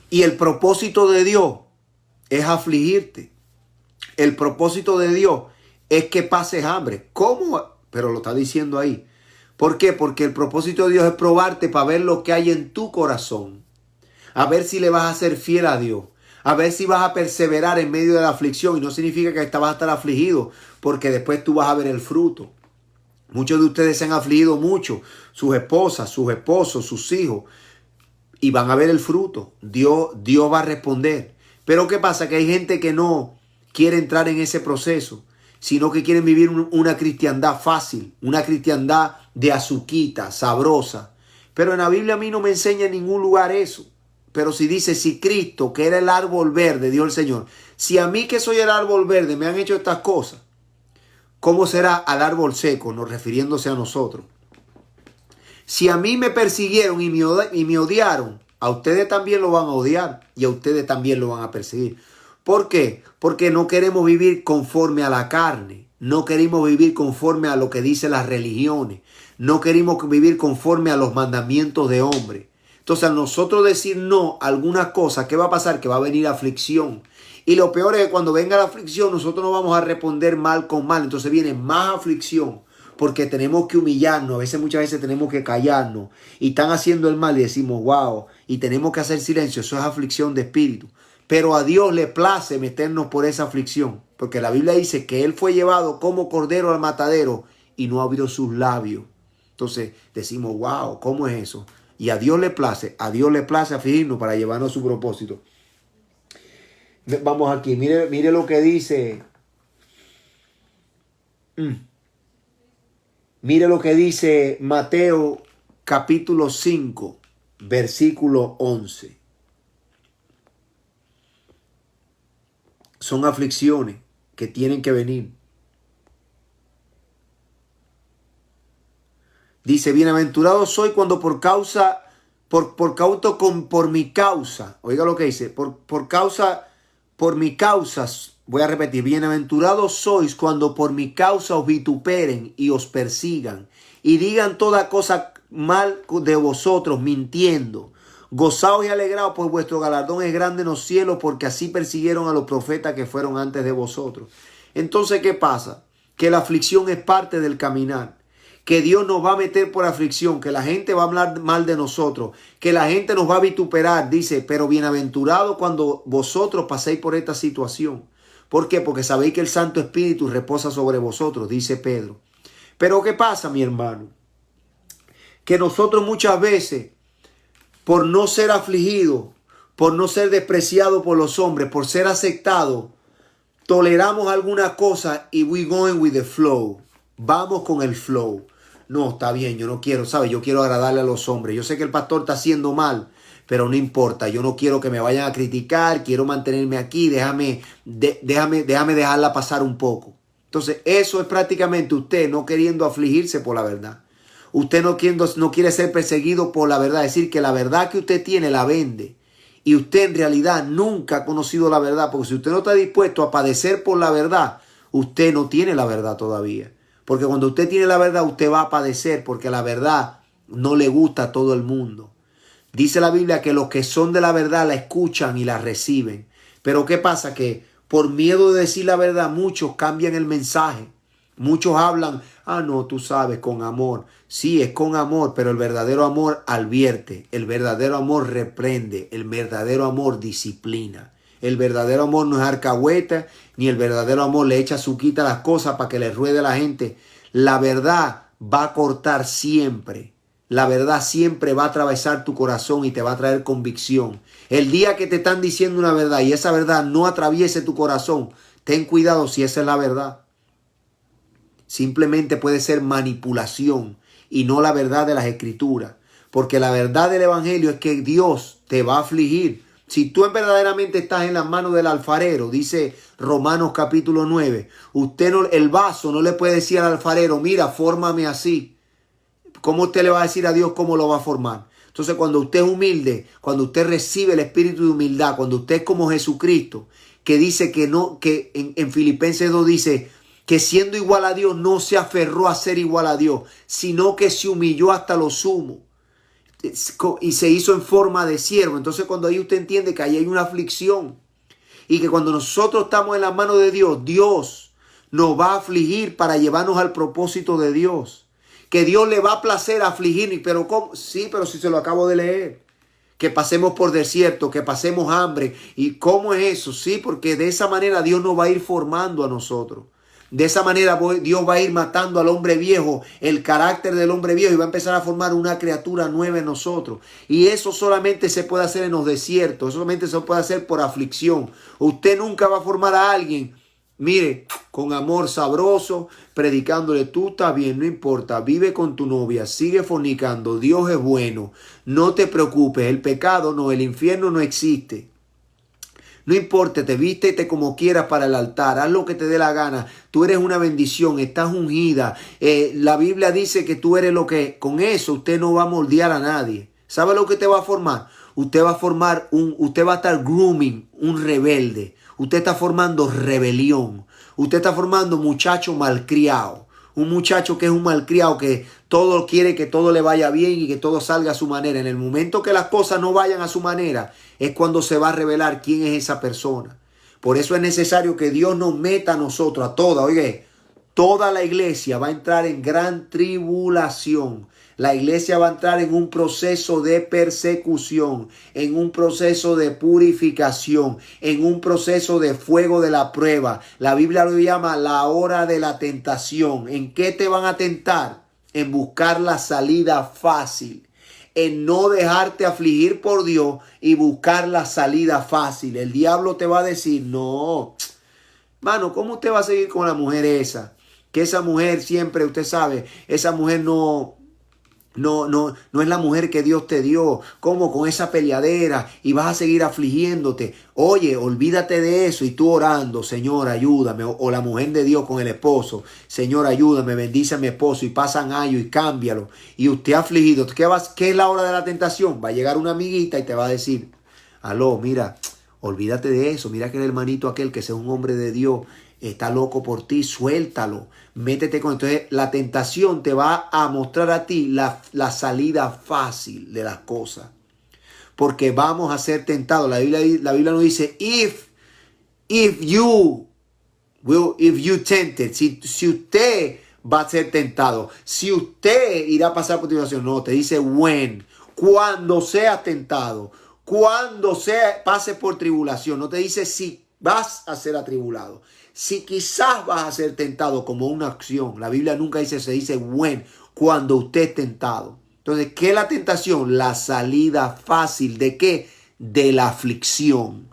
Y el propósito de Dios es afligirte. El propósito de Dios es que pases hambre. ¿Cómo? Pero lo está diciendo ahí. ¿Por qué? Porque el propósito de Dios es probarte para ver lo que hay en tu corazón. A ver si le vas a ser fiel a Dios. A ver si vas a perseverar en medio de la aflicción. Y no significa que vas a estar afligido, porque después tú vas a ver el fruto. Muchos de ustedes se han afligido mucho. Sus esposas, sus esposos, sus hijos. Y van a ver el fruto. Dios va a responder. Pero ¿qué pasa? Que hay gente que no quiere entrar en ese proceso, sino que quieren vivir una cristiandad fácil, una cristiandad de azuquita, sabrosa. Pero en la Biblia a mí no me enseña en ningún lugar eso. Pero si dice, si Cristo, que era el árbol verde, dijo el Señor, si a mí que soy el árbol verde me han hecho estas cosas, ¿cómo será al árbol seco? No refiriéndose a nosotros. Si a mí me persiguieron y me odiaron, a ustedes también lo van a odiar y a ustedes también lo van a perseguir. ¿Por qué? Porque no queremos vivir conforme a la carne. No queremos vivir conforme a lo que dicen las religiones. No queremos vivir conforme a los mandamientos de hombre. Entonces, al nosotros decir no a algunas cosas, ¿qué va a pasar? Que va a venir aflicción. Y lo peor es que cuando venga la aflicción, nosotros no vamos a responder mal con mal. Entonces viene más aflicción. Porque tenemos que humillarnos, muchas veces tenemos que callarnos y están haciendo el mal y decimos wow, y tenemos que hacer silencio. Eso es aflicción de espíritu. Pero a Dios le place meternos por esa aflicción, porque la Biblia dice que Él fue llevado como cordero al matadero y no abrió sus labios. Entonces decimos wow, ¿cómo es eso? Y a Dios le place afligirnos para llevarnos a su propósito. Vamos aquí, mire lo que dice. Mire lo que dice Mateo capítulo 5, versículo 11. Son aflicciones que tienen que venir. Dice, bienaventurado soy cuando por mi causa, oiga lo que dice, por mi causa, voy a repetir, bienaventurados sois cuando por mi causa os vituperen y os persigan y digan toda cosa mal de vosotros mintiendo. Gozaos y alegraos, pues vuestro galardón es grande en los cielos, porque así persiguieron a los profetas que fueron antes de vosotros. Entonces, ¿qué pasa? Que la aflicción es parte del caminar. Que Dios nos va a meter por aflicción, que la gente va a hablar mal de nosotros, que la gente nos va a vituperar. Dice, pero bienaventurado cuando vosotros paséis por esta situación. ¿Por qué? Porque sabéis que el Santo Espíritu reposa sobre vosotros, dice Pedro. Pero ¿qué pasa, mi hermano? Que nosotros muchas veces, por no ser afligidos, por no ser despreciados por los hombres, por ser aceptados, toleramos alguna cosa y we going with the flow. Vamos con el flow. No, está bien, yo no quiero, ¿sabes? Yo quiero agradarle a los hombres. Yo sé que el pastor está haciendo mal, pero no importa. Yo no quiero que me vayan a criticar. Quiero mantenerme aquí. Déjame dejarla pasar un poco. Entonces, eso es prácticamente usted no queriendo afligirse por la verdad. Usted no quiere ser perseguido por la verdad. Es decir, que la verdad que usted tiene la vende. Y usted en realidad nunca ha conocido la verdad. Porque si usted no está dispuesto a padecer por la verdad, usted no tiene la verdad todavía. Porque cuando usted tiene la verdad, usted va a padecer. Porque la verdad no le gusta a todo el mundo. Dice la Biblia que los que son de la verdad la escuchan y la reciben. Pero ¿qué pasa? Que por miedo de decir la verdad, muchos cambian el mensaje. Muchos hablan, no, tú sabes, con amor. Sí, es con amor, pero el verdadero amor advierte. El verdadero amor reprende. El verdadero amor disciplina. El verdadero amor no es alcahueta, ni el verdadero amor le echa azuquita a las cosas para que le ruede a la gente. La verdad va a cortar siempre. La verdad siempre va a atravesar tu corazón y te va a traer convicción. El día que te están diciendo una verdad y esa verdad no atraviese tu corazón, ten cuidado si esa es la verdad. Simplemente puede ser manipulación y no la verdad de las Escrituras. Porque la verdad del Evangelio es que Dios te va a afligir. Si tú verdaderamente estás en las manos del alfarero, dice Romanos capítulo 9, el vaso no le puede decir al alfarero, mira, fórmame así. ¿Cómo usted le va a decir a Dios cómo lo va a formar? Entonces, cuando usted es humilde, cuando usted recibe el espíritu de humildad, cuando usted es como Jesucristo, que dice que en Filipenses 2 dice que siendo igual a Dios no se aferró a ser igual a Dios, sino que se humilló hasta lo sumo y se hizo en forma de siervo. Entonces, cuando ahí usted entiende que ahí hay una aflicción y que cuando nosotros estamos en las manos de Dios, Dios nos va a afligir para llevarnos al propósito de Dios. Que Dios le va a placer afligirnos, pero ¿cómo? Sí, pero si se lo acabo de leer. Que pasemos por desierto, que pasemos hambre. ¿Y cómo es eso? Sí, porque de esa manera Dios nos va a ir formando a nosotros. De esa manera Dios va a ir matando al hombre viejo, el carácter del hombre viejo, y va a empezar a formar una criatura nueva en nosotros. Y eso solamente se puede hacer en los desiertos, eso solamente se puede hacer por aflicción. Usted nunca va a formar a alguien, mire, con amor sabroso, predicándole, tú estás bien, no importa, vive con tu novia, sigue fornicando, Dios es bueno, no te preocupes, el pecado no, el infierno no existe. No importa, te vístete como quieras para el altar, haz lo que te dé la gana, tú eres una bendición, estás ungida. La Biblia dice que tú eres lo que, con eso usted no va a moldear a nadie. ¿Sabe lo que te va a formar? Usted va a formar usted va a estar grooming un rebelde. Usted está formando rebelión. Usted está formando muchacho malcriado. Un muchacho que es un malcriado, que todo quiere que todo le vaya bien y que todo salga a su manera. En el momento que las cosas no vayan a su manera, es cuando se va a revelar quién es esa persona. Por eso es necesario que Dios nos meta a nosotros, a toda, oye, toda la iglesia va a entrar en gran tribulación. La iglesia va a entrar en un proceso de persecución, en un proceso de purificación, en un proceso de fuego de la prueba. La Biblia lo llama la hora de la tentación. ¿En qué te van a tentar? En buscar la salida fácil, en no dejarte afligir por Dios y buscar la salida fácil. El diablo te va a decir, no, mano, ¿cómo usted va a seguir con la mujer esa? Que esa mujer siempre, usted sabe, esa mujer no es la mujer que Dios te dio. ¿Cómo? Con esa peleadera y vas a seguir afligiéndote. Oye, olvídate de eso y tú orando, Señor, ayúdame. O la mujer de Dios con el esposo, Señor, ayúdame, bendice a mi esposo y pasan años y cámbialo. Y usted afligido, ¿qué es la hora de la tentación? Va a llegar una amiguita y te va a decir, aló, mira, olvídate de eso. Mira que el hermanito aquel que sea un hombre de Dios está loco por ti, suéltalo, métete con... Entonces la tentación te va a mostrar a ti la salida fácil de las cosas, porque vamos a ser tentados. La Biblia nos dice, if you tempted, si usted va a ser tentado, si usted irá a pasar por tribulación, no, te dice when, cuando seas tentado, cuando pase por tribulación, no te dice si vas a ser atribulado. Si quizás vas a ser tentado como una acción. La Biblia nunca dice, se dice when, cuando usted es tentado. Entonces, ¿qué es la tentación? La salida fácil. ¿De qué? De la aflicción,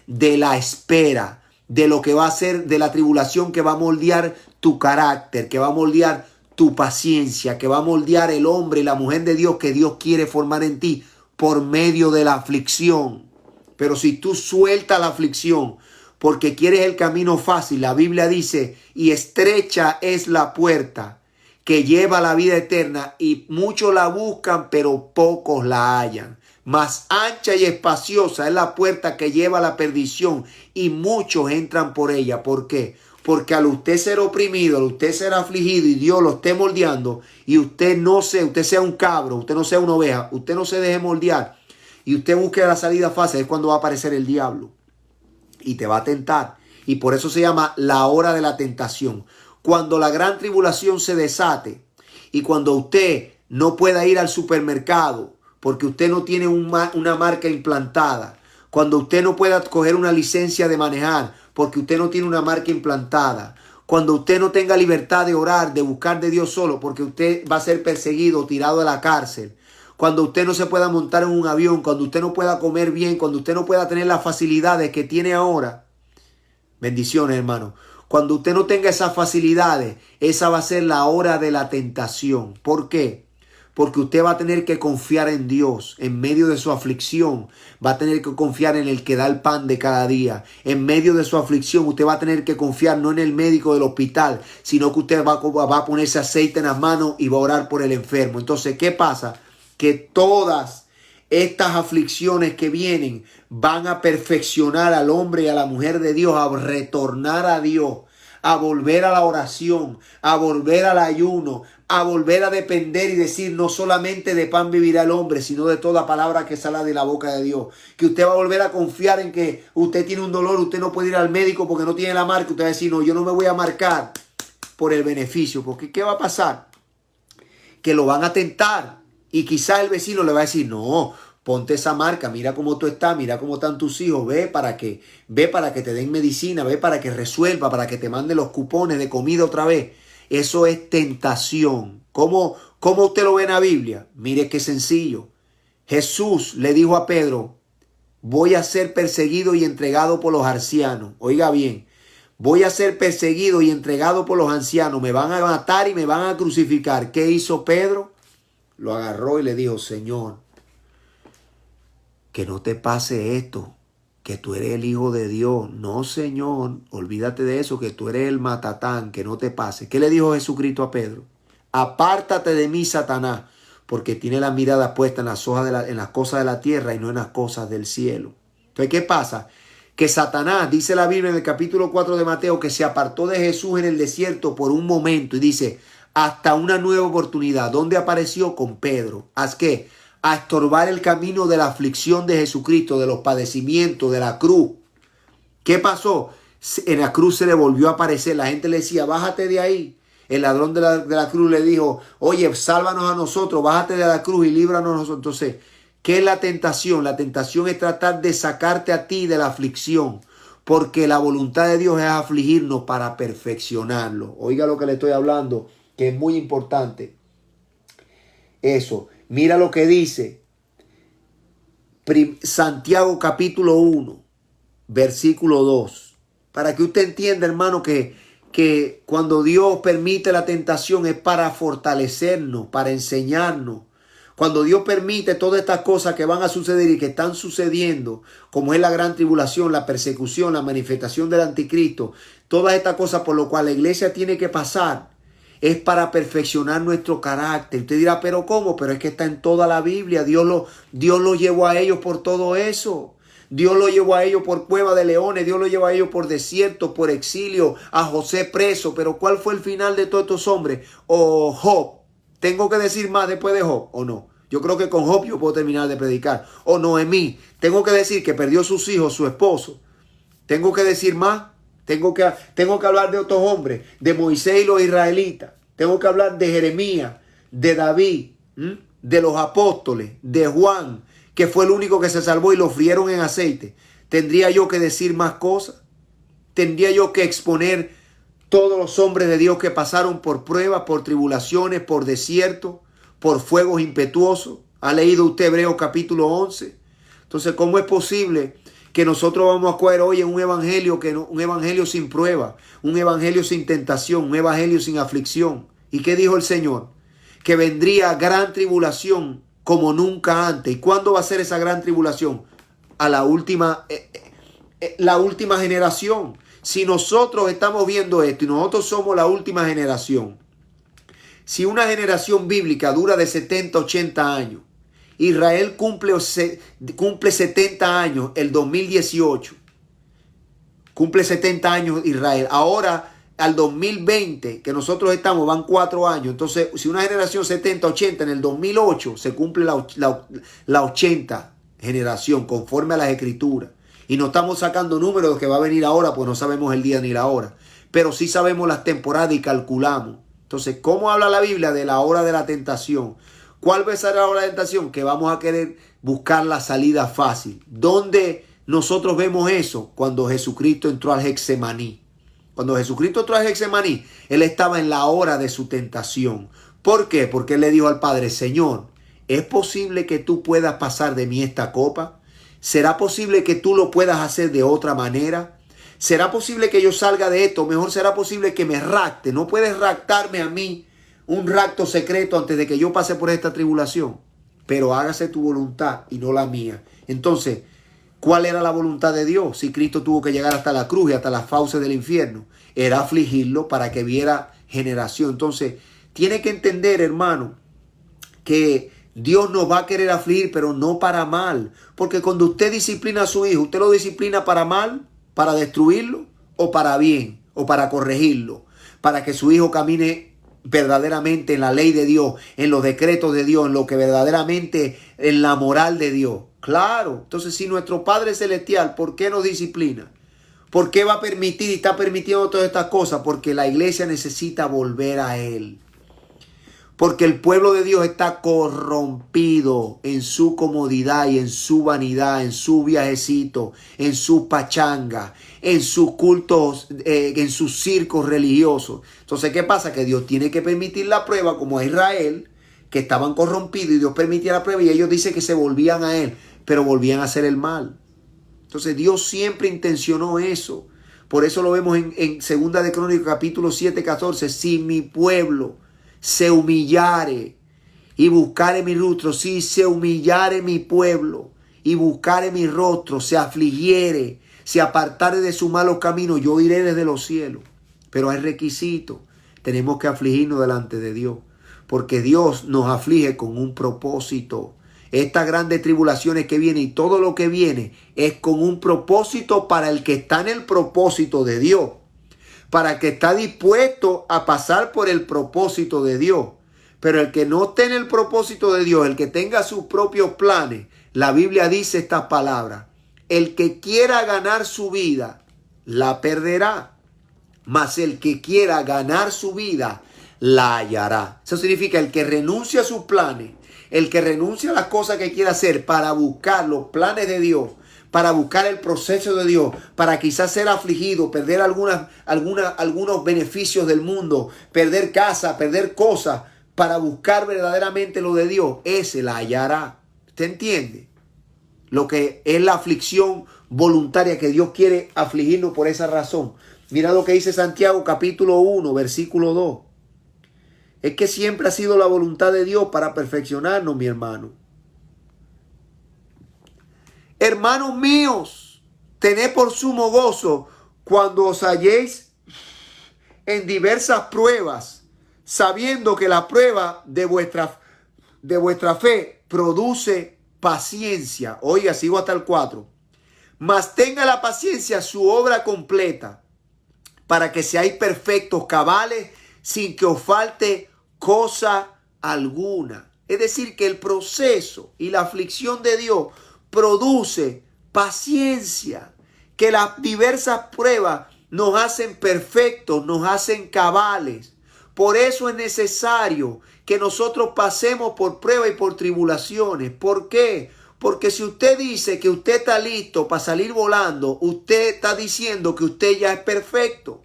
de la espera, de lo que va a ser, de la tribulación que va a moldear tu carácter, que va a moldear tu paciencia, que va a moldear el hombre y la mujer de Dios que Dios quiere formar en ti por medio de la aflicción. Pero si tú sueltas la aflicción, porque quieres el camino fácil, la Biblia dice, y estrecha es la puerta que lleva a la vida eterna, y muchos la buscan, pero pocos la hallan. Mas ancha y espaciosa es la puerta que lleva a la perdición, y muchos entran por ella. ¿Por qué? Porque al usted ser oprimido, al usted ser afligido, y Dios lo esté moldeando, y usted sea un cabro, usted no sea una oveja, usted no se deje moldear, y usted busque la salida fácil, es cuando va a aparecer el diablo y te va a tentar. Y por eso se llama la hora de la tentación. Cuando la gran tribulación se desate y cuando usted no pueda ir al supermercado porque usted no tiene una marca implantada. Cuando usted no pueda coger una licencia de manejar porque usted no tiene una marca implantada. Cuando usted no tenga libertad de orar, de buscar de Dios solo, porque usted va a ser perseguido, tirado a la cárcel. Cuando usted no se pueda montar en un avión, cuando usted no pueda comer bien, cuando usted no pueda tener las facilidades que tiene ahora. Bendiciones, hermano. Cuando usted no tenga esas facilidades, esa va a ser la hora de la tentación. ¿Por qué? Porque usted va a tener que confiar en Dios en medio de su aflicción. Va a tener que confiar en el que da el pan de cada día. En medio de su aflicción usted va a tener que confiar no en el médico del hospital, sino que usted va a ponerse aceite en las manos y va a orar por el enfermo. Entonces, ¿qué pasa? Que todas estas aflicciones que vienen van a perfeccionar al hombre y a la mujer de Dios, a retornar a Dios, a volver a la oración, a volver al ayuno, a volver a depender y decir no solamente de pan vivirá el hombre, sino de toda palabra que sale de la boca de Dios. Que usted va a volver a confiar en que usted tiene un dolor, usted no puede ir al médico porque no tiene la marca. Usted va a decir, no, yo no me voy a marcar por el beneficio. Porque ¿qué va a pasar? Que lo van a tentar y quizá el vecino le va a decir, no, ponte esa marca, mira cómo tú estás, mira cómo están tus hijos, ve para que te den medicina, ve para que resuelva, para que te mande los cupones de comida otra vez. Eso es tentación. ¿Cómo usted lo ve en la Biblia? Mire qué sencillo. Jesús le dijo a Pedro, voy a ser perseguido y entregado por los ancianos. Oiga bien, voy a ser perseguido y entregado por los ancianos. Me van a matar y me van a crucificar. ¿Qué hizo Pedro? Lo agarró y le dijo, Señor, que no te pase esto, que tú eres el Hijo de Dios. No, Señor, olvídate de eso, que tú eres el matatán, que no te pase. ¿Qué le dijo Jesucristo a Pedro? Apártate de mí, Satanás, porque tiene la mirada puesta en las cosas de la tierra y no en las cosas del cielo. Entonces, ¿qué pasa? Que Satanás, dice la Biblia en el capítulo 4 de Mateo, que se apartó de Jesús en el desierto por un momento y dice, hasta una nueva oportunidad. ¿Dónde apareció? Con Pedro. ¿Haz qué? A estorbar el camino de la aflicción de Jesucristo, de los padecimientos, de la cruz. ¿Qué pasó? En la cruz se le volvió a aparecer. La gente le decía, bájate de ahí. El ladrón de la cruz le dijo, oye, sálvanos a nosotros, bájate de la cruz y líbranos a nosotros. Entonces, ¿qué es la tentación? La tentación es tratar de sacarte a ti de la aflicción, porque la voluntad de Dios es afligirnos para perfeccionarlo. Oiga lo que le estoy hablando, que es muy importante. Eso. Mira lo que dice Santiago capítulo 1, versículo 2. Para que usted entienda, hermano, que cuando Dios permite la tentación es para fortalecernos, para enseñarnos. Cuando Dios permite todas estas cosas que van a suceder y que están sucediendo, como es la gran tribulación, la persecución, la manifestación del anticristo, todas estas cosas por lo cual la iglesia tiene que pasar, es para perfeccionar nuestro carácter. Usted dirá, ¿pero cómo? Pero es que está en toda la Biblia. Dios lo llevó a ellos por todo eso. Dios lo llevó a ellos por cueva de leones. Dios lo llevó a ellos por desierto, por exilio, a José preso. Pero ¿cuál fue el final de todos estos hombres? ¿O Job? ¿Tengo que decir más después de Job o no? Yo creo que con Job yo puedo terminar de predicar. O Noemí. ¿Tengo que decir que perdió sus hijos, su esposo? ¿Tengo que decir más? Tengo que hablar de otros hombres, de Moisés y los israelitas. Tengo que hablar de Jeremías, de David, de los apóstoles, de Juan, que fue el único que se salvó y lo frieron en aceite. ¿Tendría yo que decir más cosas? ¿Tendría yo que exponer todos los hombres de Dios que pasaron por pruebas, por tribulaciones, por desiertos, por fuegos impetuosos? ¿Ha leído usted Hebreos capítulo 11? Entonces, ¿cómo es posible que nosotros vamos a coger hoy en un evangelio sin prueba, un evangelio sin tentación, un evangelio sin aflicción? ¿Y qué dijo el Señor? Que vendría gran tribulación como nunca antes. ¿Y cuándo va a ser esa gran tribulación? A la última generación. Si nosotros estamos viendo esto y nosotros somos la última generación, si una generación bíblica dura de 70, 80 años, Israel cumple 70 años el 2018. Cumple 70 años Israel. Ahora, al 2020, que nosotros estamos, van 4 años. Entonces, si una generación 70, 80, en el 2008 se cumple la 80 generación, conforme a las escrituras. Y no estamos sacando números de lo que va a venir ahora, pues no sabemos el día ni la hora. Pero sí sabemos las temporadas y calculamos. Entonces, ¿cómo habla la Biblia de la hora de la tentación? ¿Cuál va a ser la hora de tentación? Que vamos a querer buscar la salida fácil. ¿Dónde nosotros vemos eso? Cuando Jesucristo entró al Getsemaní. Cuando Jesucristo entró a Getsemaní, Él estaba en la hora de su tentación. ¿Por qué? Porque Él le dijo al Padre, Señor, ¿es posible que tú puedas pasar de mí esta copa? ¿Será posible que tú lo puedas hacer de otra manera? ¿Será posible que yo salga de esto? Mejor será posible que me rapte. No puedes raptarme a mí un rapto secreto antes de que yo pase por esta tribulación. Pero hágase tu voluntad y no la mía. Entonces, ¿cuál era la voluntad de Dios? Si Cristo tuvo que llegar hasta la cruz y hasta las fauces del infierno, era afligirlo para que viera generación. Entonces, tiene que entender, hermano, que Dios nos va a querer afligir, pero no para mal. Porque cuando usted disciplina a su hijo, ¿usted lo disciplina para mal, para destruirlo, o para bien, o para corregirlo? Para que su hijo camine verdaderamente en la ley de Dios, en los decretos de Dios, en lo que verdaderamente, en la moral de Dios. Claro, entonces si nuestro Padre Celestial, ¿por qué nos disciplina? ¿Por qué va a permitir y está permitiendo todas estas cosas? Porque la iglesia necesita volver a Él. Porque el pueblo de Dios está corrompido en su comodidad y en su vanidad, en su viajecito, en su pachanga, en sus cultos, en sus circos religiosos. Entonces, ¿qué pasa? Que Dios tiene que permitir la prueba, como a Israel, que estaban corrompidos, y Dios permitía la prueba y ellos dicen que se volvían a Él, pero volvían a hacer el mal. Entonces, Dios siempre intencionó eso. Por eso lo vemos en 2 de Crónicas, capítulo 7, 14. Si mi pueblo se humillare y buscare mi rostro, si se humillare mi pueblo y buscare mi rostro, se afligiere, se apartare de su malos caminos, yo iré desde los cielos. Pero hay requisitos. Tenemos que afligirnos delante de Dios, porque Dios nos aflige con un propósito. Estas grandes tribulaciones que vienen y todo lo que viene es con un propósito para el que está en el propósito de Dios. Para el que está dispuesto a pasar por el propósito de Dios. Pero el que no esté en el propósito de Dios, el que tenga sus propios planes, la Biblia dice estas palabras: el que quiera ganar su vida, la perderá. Mas el que quiera ganar su vida, la hallará. Eso significa el que renuncia a sus planes, el que renuncia a las cosas que quiere hacer para buscar los planes de Dios, para buscar el proceso de Dios, para quizás ser afligido, perder algunos beneficios del mundo, perder casa, perder cosas, para buscar verdaderamente lo de Dios, ese la hallará. ¿Usted entiende? Lo que es la aflicción voluntaria, que Dios quiere afligirnos por esa razón. Mira lo que dice Santiago capítulo 1, versículo 2. Es que siempre ha sido la voluntad de Dios para perfeccionarnos, mi hermano. Hermanos míos, tened por sumo gozo cuando os halléis en diversas pruebas, sabiendo que la prueba de vuestra fe produce paciencia. Oiga, sigo hasta el 4. Mas tenga la paciencia su obra completa, para que seáis perfectos, cabales, sin que os falte cosa alguna. Es decir, que el proceso y la aflicción de Dios produce paciencia, que las diversas pruebas nos hacen perfectos, nos hacen cabales. Por eso es necesario que nosotros pasemos por pruebas y por tribulaciones. ¿Por qué? Porque si usted dice que usted está listo para salir volando, usted está diciendo que usted ya es perfecto,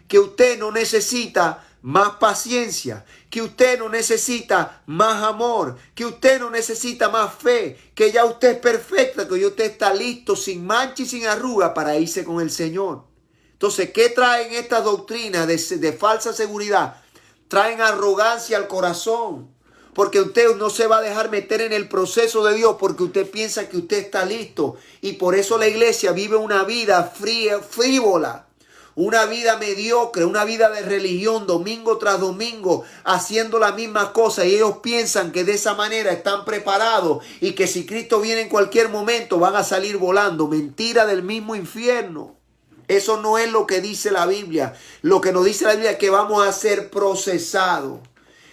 que usted no necesita más paciencia, que usted no necesita más amor, que usted no necesita más fe, que ya usted es perfecta, que ya usted está listo, sin mancha y sin arruga, para irse con el Señor. Entonces, ¿qué traen estas doctrinas de falsa seguridad? Traen arrogancia al corazón, porque usted no se va a dejar meter en el proceso de Dios, porque usted piensa que usted está listo, y por eso la iglesia vive una vida frívola, una vida mediocre, una vida de religión, domingo tras domingo, haciendo la misma cosa, y ellos piensan que de esa manera están preparados y que si Cristo viene en cualquier momento van a salir volando. Mentira del mismo infierno. Eso no es lo que dice la Biblia. Lo que nos dice la Biblia es que vamos a ser procesados,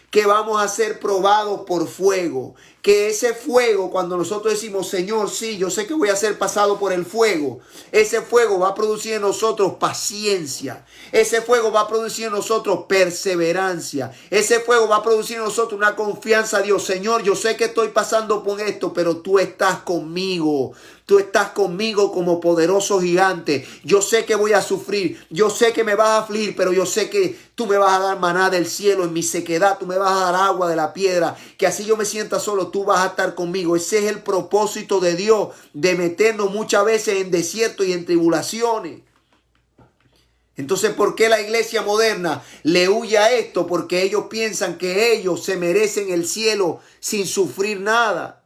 que vamos a ser probados por fuego, que ese fuego, cuando nosotros decimos, Señor, sí, yo sé que voy a ser pasado por el fuego, ese fuego va a producir en nosotros paciencia, ese fuego va a producir en nosotros perseverancia, ese fuego va a producir en nosotros una confianza a Dios. Señor, yo sé que estoy pasando por esto, pero tú estás conmigo. Tú estás conmigo como poderoso gigante. Yo sé que voy a sufrir. Yo sé que me vas a afligir, pero yo sé que tú me vas a dar maná del cielo en mi sequedad. Tú me vas a dar agua de la piedra. Que así yo me sienta solo, tú vas a estar conmigo. Ese es el propósito de Dios, de meternos muchas veces en desiertos y en tribulaciones. Entonces, ¿por qué la iglesia moderna le huye a esto? Porque ellos piensan que ellos se merecen el cielo sin sufrir nada.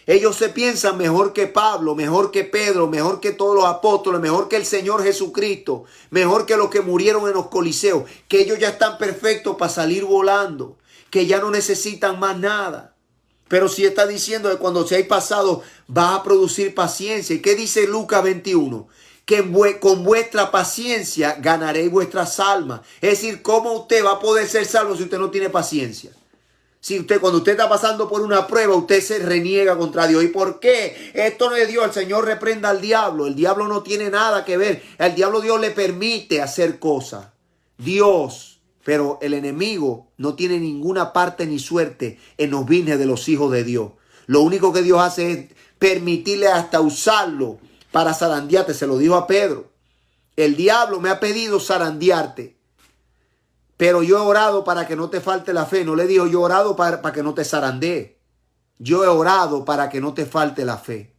Ellos se piensan mejor que Pablo, mejor que Pedro, mejor que todos los apóstoles, mejor que el Señor Jesucristo, mejor que los que murieron en los coliseos, que ellos ya están perfectos para salir volando, que ya no necesitan más nada. Pero si está diciendo que cuando seáis pasados va a producir paciencia. ¿Y qué dice Lucas 21? Que con vuestra paciencia ganaréis vuestras almas. Es decir, ¿cómo usted va a poder ser salvo si usted no tiene paciencia? Si cuando usted está pasando por una prueba, usted se reniega contra Dios. ¿Y por qué? Esto no es Dios. El Señor reprenda al diablo. El diablo no tiene nada que ver. Al diablo Dios le permite hacer cosas. Dios, pero el enemigo no tiene ninguna parte ni suerte en los bienes de los hijos de Dios. Lo único que Dios hace es permitirle hasta usarlo para zarandearte. Se lo dijo a Pedro. El diablo me ha pedido zarandearte. Pero yo he orado para que no te falte la fe. No le digo, yo he orado para que no te zarandee. Yo he orado para que no te falte la fe.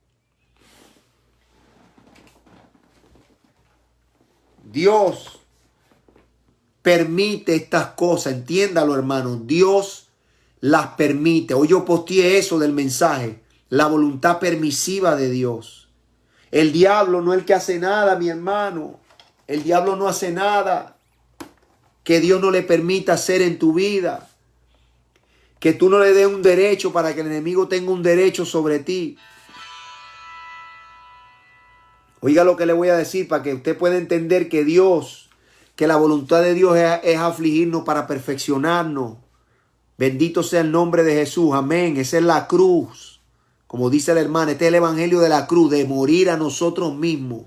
Dios permite estas cosas. Entiéndalo, hermano. Dios las permite. Hoy yo posteé eso del mensaje. La voluntad permisiva de Dios. El diablo no es el que hace nada, mi hermano. El diablo no hace nada que Dios no le permita hacer en tu vida. Que tú no le des un derecho para que el enemigo tenga un derecho sobre ti. Oiga lo que le voy a decir para que usted pueda entender que Dios, que la voluntad de Dios es afligirnos para perfeccionarnos. Bendito sea el nombre de Jesús. Amén. Esa es la cruz. Como dice la hermana, este es el evangelio de la cruz, de morir a nosotros mismos.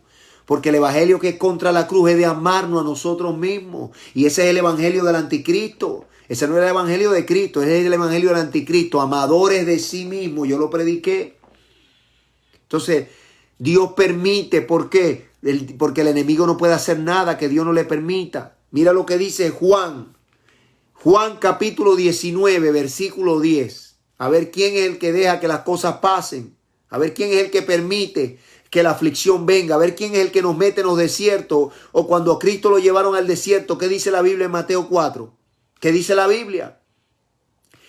Porque el evangelio que es contra la cruz es de amarnos a nosotros mismos. Y ese es el evangelio del anticristo. Ese no es el evangelio de Cristo, ese es el evangelio del anticristo. Amadores de sí mismos. Yo lo prediqué. Entonces, Dios permite. ¿Por qué? Porque el enemigo no puede hacer nada que Dios no le permita. Mira lo que dice Juan. Juan capítulo 19, versículo 10. A ver quién es el que deja que las cosas pasen. A ver quién es el que permite que la aflicción venga. A ver quién es el que nos mete en los desiertos. O cuando a Cristo lo llevaron al desierto. ¿Qué dice la Biblia en Mateo 4? ¿Qué dice la Biblia?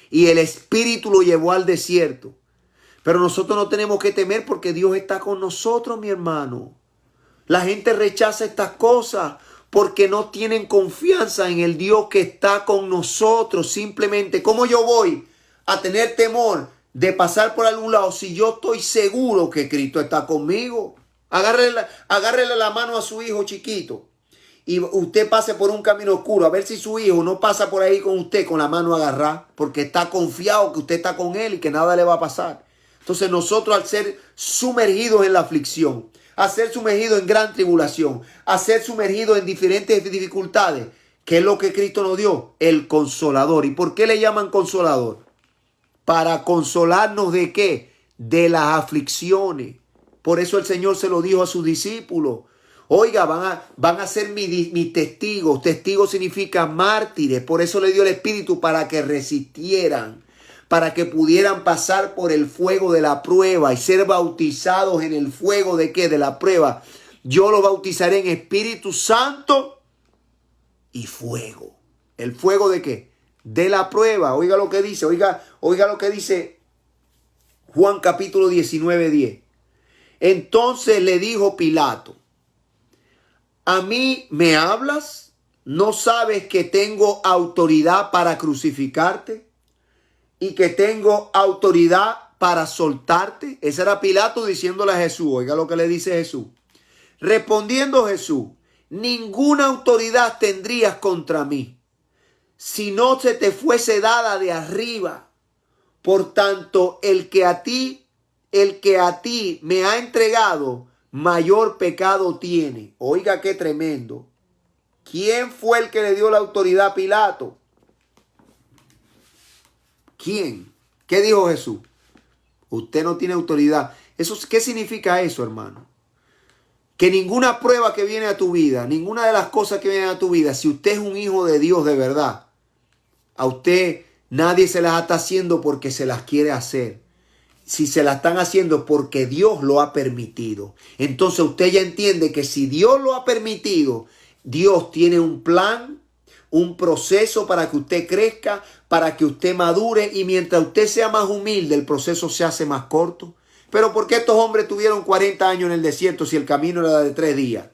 Y el Espíritu lo llevó al desierto. Pero nosotros no tenemos que temer porque Dios está con nosotros, mi hermano. La gente rechaza estas cosas porque no tienen confianza en el Dios que está con nosotros. Simplemente, ¿cómo yo voy a tener temor de pasar por algún lado si yo estoy seguro que Cristo está conmigo? Agárrele la mano a su hijo chiquito y usted pase por un camino oscuro, a ver si su hijo no pasa por ahí con usted con la mano agarrada, porque está confiado que usted está con él y que nada le va a pasar. Entonces nosotros, al ser sumergidos en la aflicción, a ser sumergidos en gran tribulación, a ser sumergidos en diferentes dificultades, ¿qué es lo que Cristo nos dio? El Consolador. ¿Y por qué le llaman Consolador? Para consolarnos ¿de qué? De las aflicciones. Por eso el Señor se lo dijo a sus discípulos. Oiga, van a ser mis testigos. Testigos significa mártires. Por eso le dio el Espíritu para que resistieran. Para que pudieran pasar por el fuego de la prueba y ser bautizados en el fuego ¿de qué? De la prueba. Yo los bautizaré en Espíritu Santo y fuego. ¿El fuego de qué? De la prueba. Oiga lo que dice. Oiga lo que dice Juan capítulo 19, 10. Entonces le dijo Pilato: ¿a mí me hablas? ¿No sabes que tengo autoridad para crucificarte? ¿Y que tengo autoridad para soltarte? Ese era Pilato diciéndole a Jesús. Oiga lo que le dice Jesús. Respondiendo Jesús: ninguna autoridad tendrías contra mí si no se te fuese dada de arriba. Por tanto, el que a ti me ha entregado, mayor pecado tiene. Oiga qué tremendo. ¿Quién fue el que le dio la autoridad a Pilato? ¿Quién? ¿Qué dijo Jesús? Usted no tiene autoridad. ¿Qué significa eso, hermano? Que ninguna prueba que viene a tu vida, ninguna de las cosas que vienen a tu vida, si usted es un hijo de Dios de verdad, a usted nadie se las está haciendo porque se las quiere hacer. Si se las están haciendo es porque Dios lo ha permitido. Entonces usted ya entiende que si Dios lo ha permitido, Dios tiene un plan, un proceso para que usted crezca, para que usted madure, y mientras usted sea más humilde, el proceso se hace más corto. Pero ¿por qué estos hombres tuvieron 40 años en el desierto si el camino era de 3 días?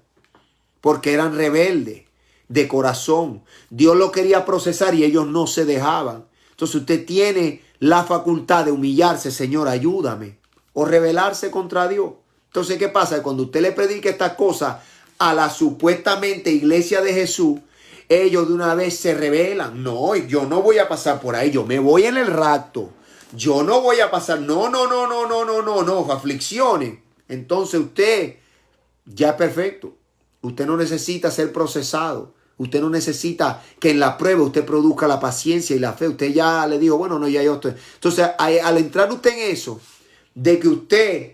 Porque eran rebeldes de corazón. Dios lo quería procesar y ellos no se dejaban. Entonces usted tiene la facultad de humillarse, Señor, ayúdame, o rebelarse contra Dios. Entonces, ¿qué pasa? Cuando usted le predica estas cosas a la supuestamente iglesia de Jesús, ellos de una vez se rebelan. No, yo no voy a pasar por ahí, yo me voy en el rapto. Yo no voy a pasar, no, aflicciones. Entonces usted ya es perfecto. Usted no necesita ser procesado. Usted no necesita que en la prueba usted produzca la paciencia y la fe. Usted ya le dijo, bueno, no, ya yo estoy. Entonces, al entrar usted en eso, de que usted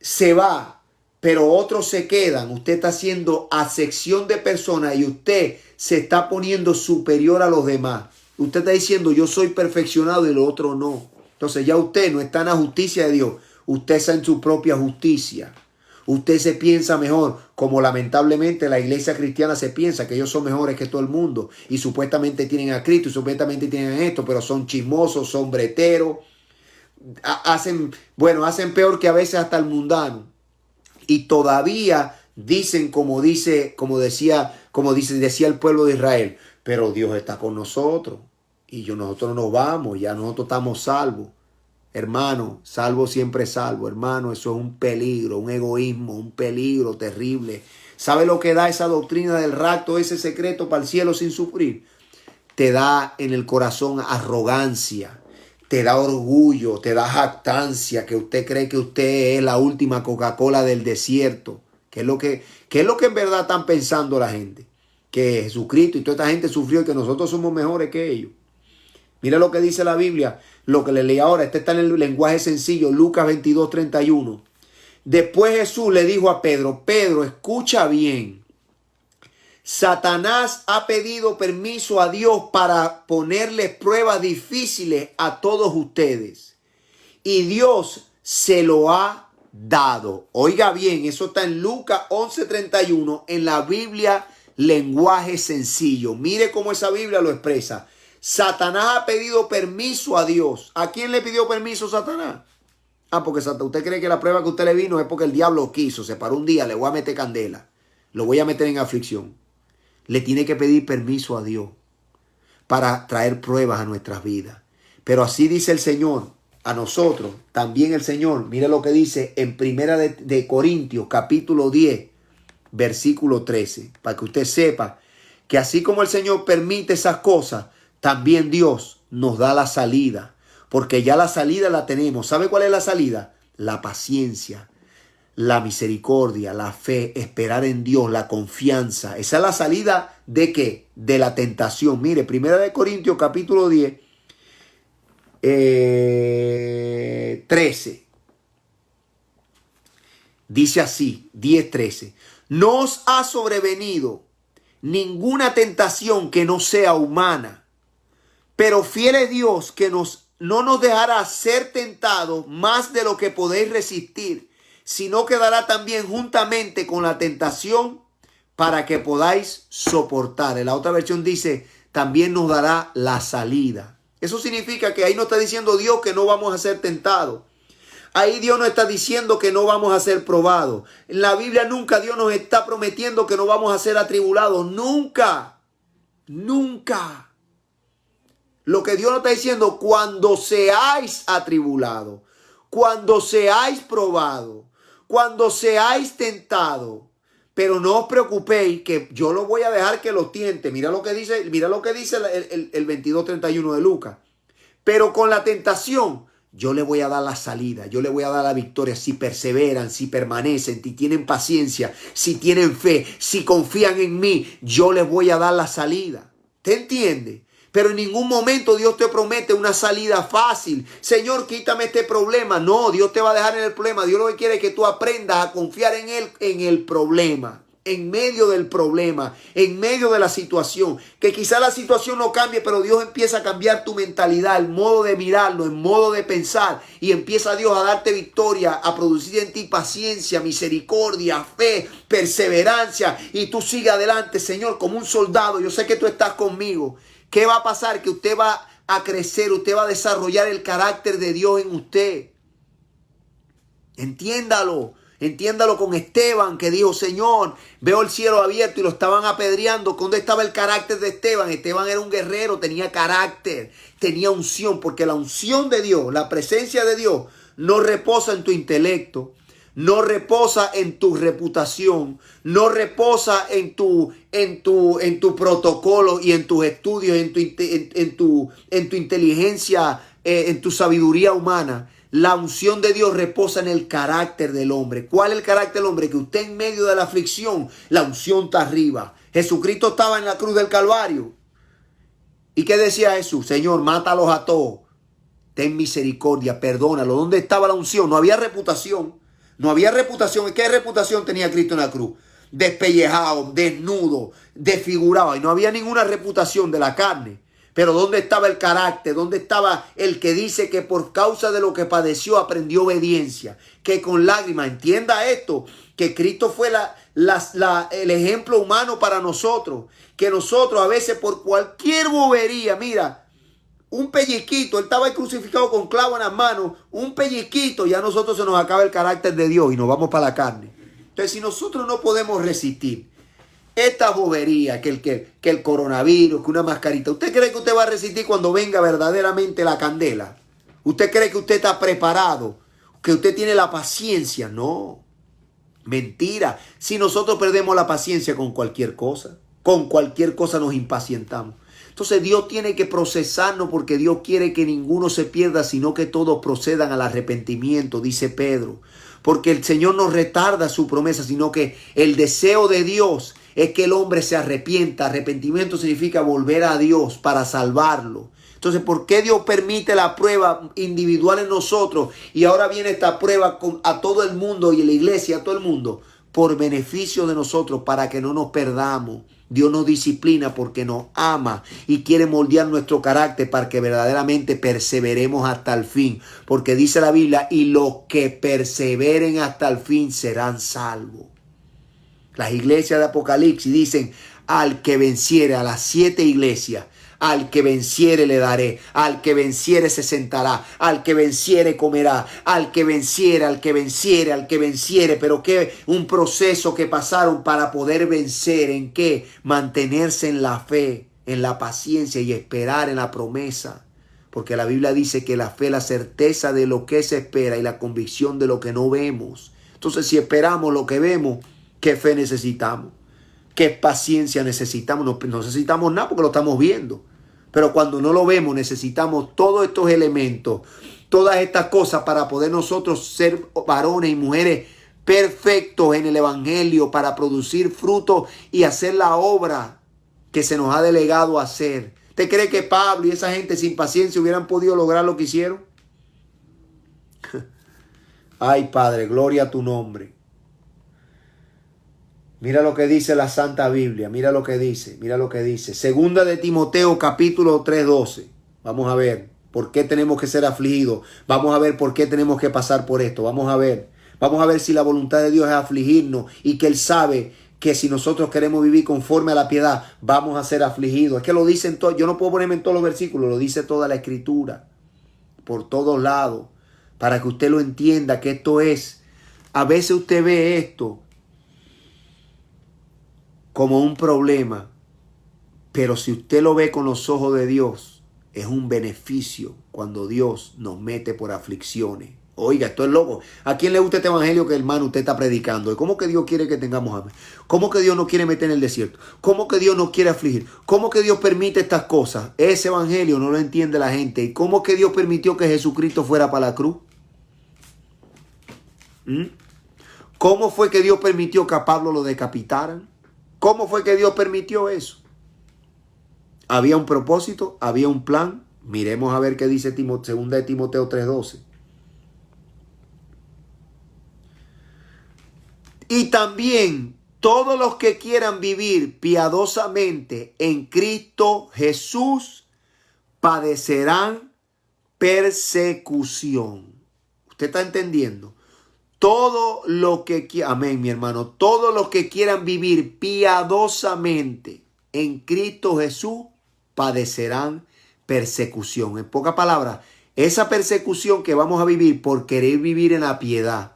se va, pero otros se quedan, usted está haciendo acepción de personas y usted se está poniendo superior a los demás. Usted está diciendo, yo soy perfeccionado y lo otro no. Entonces ya usted no está en la justicia de Dios. Usted está en su propia justicia. Usted se piensa mejor, como lamentablemente la iglesia cristiana se piensa que ellos son mejores que todo el mundo. Y supuestamente tienen a Cristo y supuestamente tienen esto, pero son chismosos, son breteros. Hacen peor que a veces hasta el mundano. Y todavía dicen decía el pueblo de Israel, pero Dios está con nosotros. Y nosotros no nos vamos, ya nosotros estamos salvos. Hermano, salvo siempre salvo. Hermano, eso es un peligro, un egoísmo, un peligro terrible. ¿Sabe lo que da esa doctrina del rapto, ese secreto para el cielo sin sufrir? Te da en el corazón arrogancia, te da orgullo, te da jactancia, que usted cree que usted es la última Coca-Cola del desierto. ¿Qué es lo que en verdad están pensando la gente? Que Jesucristo y toda esta gente sufrió y que nosotros somos mejores que ellos. Mira lo que dice la Biblia, lo que le leí ahora. Este está en el lenguaje sencillo, Lucas 22:31. Después Jesús le dijo a Pedro, Pedro, escucha bien. Satanás ha pedido permiso a Dios para ponerle pruebas difíciles a todos ustedes. Y Dios se lo ha dado. Oiga bien, eso está en Lucas 11:31, en la Biblia lenguaje sencillo. Mire cómo esa Biblia lo expresa. Satanás ha pedido permiso a Dios. ¿A quién le pidió permiso Satanás? Porque usted cree que la prueba que usted le vino es porque el diablo quiso. Se paró un día, le voy a meter candela. Lo voy a meter en aflicción. Le tiene que pedir permiso a Dios para traer pruebas a nuestras vidas. Pero así dice el Señor a nosotros. También el Señor, mire lo que dice en Primera de Corintios, capítulo 10, versículo 13. Para que usted sepa que así como el Señor permite esas cosas, también Dios nos da la salida, porque ya la salida la tenemos. ¿Sabe cuál es la salida? La paciencia, la misericordia, la fe, esperar en Dios, la confianza. Esa es la salida ¿de qué? De la tentación. Mire, 1 Corintios capítulo 10, 13. Dice así, 10:13. No os ha sobrevenido ninguna tentación que no sea humana. Pero fiel es Dios que no nos dejará ser tentados más de lo que podéis resistir, sino que dará también juntamente con la tentación para que podáis soportar. En la otra versión dice, también nos dará la salida. Eso significa que ahí no está diciendo Dios que no vamos a ser tentados. Ahí Dios no está diciendo que no vamos a ser probados. En la Biblia nunca Dios nos está prometiendo que no vamos a ser atribulados. Nunca. Nunca. Lo que Dios nos está diciendo, cuando seáis atribulados, cuando seáis probados, cuando seáis tentados, pero no os preocupéis que yo lo voy a dejar que lo tiente. Mira lo que dice el 22:31 de Lucas. Pero con la tentación, yo le voy a dar la salida, yo le voy a dar la victoria si perseveran, si permanecen, si tienen paciencia, si tienen fe, si confían en mí, yo les voy a dar la salida. ¿Te entiende? Pero en ningún momento Dios te promete una salida fácil. Señor, quítame este problema. No, Dios te va a dejar en el problema. Dios lo que quiere es que tú aprendas a confiar en Él en el problema. En medio del problema, en medio de la situación, que quizá la situación no cambie, pero Dios empieza a cambiar tu mentalidad, el modo de mirarlo, el modo de pensar, y empieza Dios a darte victoria, a producir en ti paciencia, misericordia, fe, perseverancia, y tú sigue adelante, Señor, como un soldado. Yo sé que tú estás conmigo. ¿Qué va a pasar? Que usted va a crecer, usted va a desarrollar el carácter de Dios en usted. Entiéndalo. Entiéndalo con Esteban, que dijo, Señor, veo el cielo abierto y lo estaban apedreando. ¿Dónde estaba el carácter de Esteban? Esteban era un guerrero, tenía carácter, tenía unción, porque la unción de Dios, la presencia de Dios, no reposa en tu intelecto, no reposa en tu reputación, no reposa en tu protocolo y en tus estudios, en tu inteligencia, en tu sabiduría humana. La unción de Dios reposa en el carácter del hombre. ¿Cuál es el carácter del hombre? Que usted en medio de la aflicción, la unción está arriba. Jesucristo estaba en la cruz del Calvario. ¿Y qué decía Jesús? Señor, mátalos a todos. Ten misericordia, perdónalo. ¿Dónde estaba la unción? No había reputación. No había reputación. ¿Qué reputación tenía Cristo en la cruz? Despellejado, desnudo, desfigurado. Y no había ninguna reputación de la carne. Pero ¿dónde estaba el carácter? ¿Dónde estaba el que dice que por causa de lo que padeció aprendió obediencia? Que con lágrimas, entienda esto, que Cristo fue el ejemplo humano para nosotros. Que nosotros a veces por cualquier bobería, mira, un pellizquito, él estaba crucificado con clavo en las manos, un pellizquito, ya a nosotros se nos acaba el carácter de Dios y nos vamos para la carne. Entonces, si nosotros no podemos resistir esta bobería, que el coronavirus, que una mascarita, ¿usted cree que usted va a resistir cuando venga verdaderamente la candela? ¿Usted cree que usted está preparado? ¿Que usted tiene la paciencia? No, mentira. Si nosotros perdemos la paciencia con cualquier cosa nos impacientamos. Entonces Dios tiene que procesarnos porque Dios quiere que ninguno se pierda, sino que todos procedan al arrepentimiento, dice Pedro. Porque el Señor no retarda su promesa, sino que el deseo de Dios es que el hombre se arrepienta. Arrepentimiento significa volver a Dios para salvarlo. Entonces, ¿por qué Dios permite la prueba individual en nosotros? Y ahora viene esta prueba a todo el mundo y en la iglesia a todo el mundo. Por beneficio de nosotros, para que no nos perdamos. Dios nos disciplina porque nos ama y quiere moldear nuestro carácter para que verdaderamente perseveremos hasta el fin. Porque dice la Biblia, y los que perseveren hasta el fin serán salvos. Las iglesias de Apocalipsis dicen, al que venciere, a las 7 iglesias, al que venciere le daré, al que venciere se sentará, al que venciere comerá, al que venciere, al que venciere, al que venciere. Pero que un proceso que pasaron para poder vencer, ¿en qué? Mantenerse en la fe, en la paciencia y esperar en la promesa. Porque la Biblia dice que la fe es la certeza de lo que se espera y la convicción de lo que no vemos. Entonces, si esperamos lo que vemos, ¿qué fe necesitamos? ¿Qué paciencia necesitamos? No necesitamos nada porque lo estamos viendo. Pero cuando no lo vemos, necesitamos todos estos elementos, todas estas cosas para poder nosotros ser varones y mujeres perfectos en el evangelio, para producir fruto y hacer la obra que se nos ha delegado hacer. ¿Usted cree que Pablo y esa gente sin paciencia hubieran podido lograr lo que hicieron? Ay, Padre, gloria a tu nombre. Mira lo que dice la Santa Biblia, mira lo que dice. Segunda de Timoteo capítulo 3:12. Vamos a ver por qué tenemos que ser afligidos. Vamos a ver por qué tenemos que pasar por esto. Vamos a ver si la voluntad de Dios es afligirnos y que Él sabe que si nosotros queremos vivir conforme a la piedad, vamos a ser afligidos. Es que lo dicen todos. Yo no puedo ponerme en todos los versículos, lo dice toda la Escritura, por todos lados, para que usted lo entienda que esto es. A veces usted ve esto como un problema, pero si usted lo ve con los ojos de Dios, es un beneficio cuando Dios nos mete por aflicciones Oiga, esto es loco. ¿A quién le gusta este evangelio que, hermano, usted está predicando? ¿Cómo que Dios quiere que tengamos hambre? ¿Cómo que Dios nos quiere meter en el desierto? ¿Cómo que Dios nos quiere afligir? ¿Cómo que Dios permite estas cosas? Ese evangelio no lo entiende la gente. ¿Y cómo que Dios permitió que Jesucristo fuera para la cruz? ¿Cómo fue que Dios permitió que a Pablo lo decapitaran? ¿Cómo fue que Dios permitió eso? Había un propósito, había un plan. Miremos a ver qué dice 2 de Timoteo 3:12. Y también todos los que quieran vivir piadosamente en Cristo Jesús padecerán persecución. ¿Usted está entendiendo? Todo lo que amén, mi hermano, todos los que quieran vivir piadosamente en Cristo Jesús padecerán persecución. En pocas palabras, esa persecución que vamos a vivir por querer vivir en la piedad.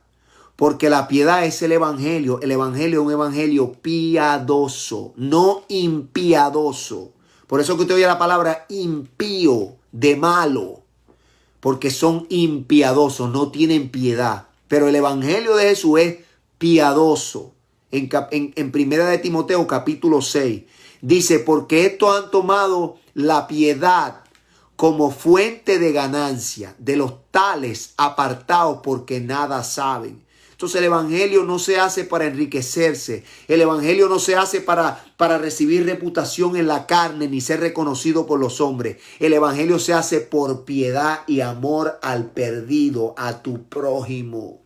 Porque la piedad es el evangelio. El evangelio es un evangelio piadoso, no impiadoso. Por eso que usted oye la palabra impío, de malo. Porque son impiadosos, no tienen piedad. Pero el evangelio de Jesús es piadoso. En primera de Timoteo capítulo 6 dice, porque estos han tomado la piedad como fuente de ganancia de los tales apartados porque nada saben. Entonces el evangelio no se hace para enriquecerse. El evangelio no se hace para recibir reputación en la carne ni ser reconocido por los hombres. El evangelio se hace por piedad y amor al perdido, a tu prójimo.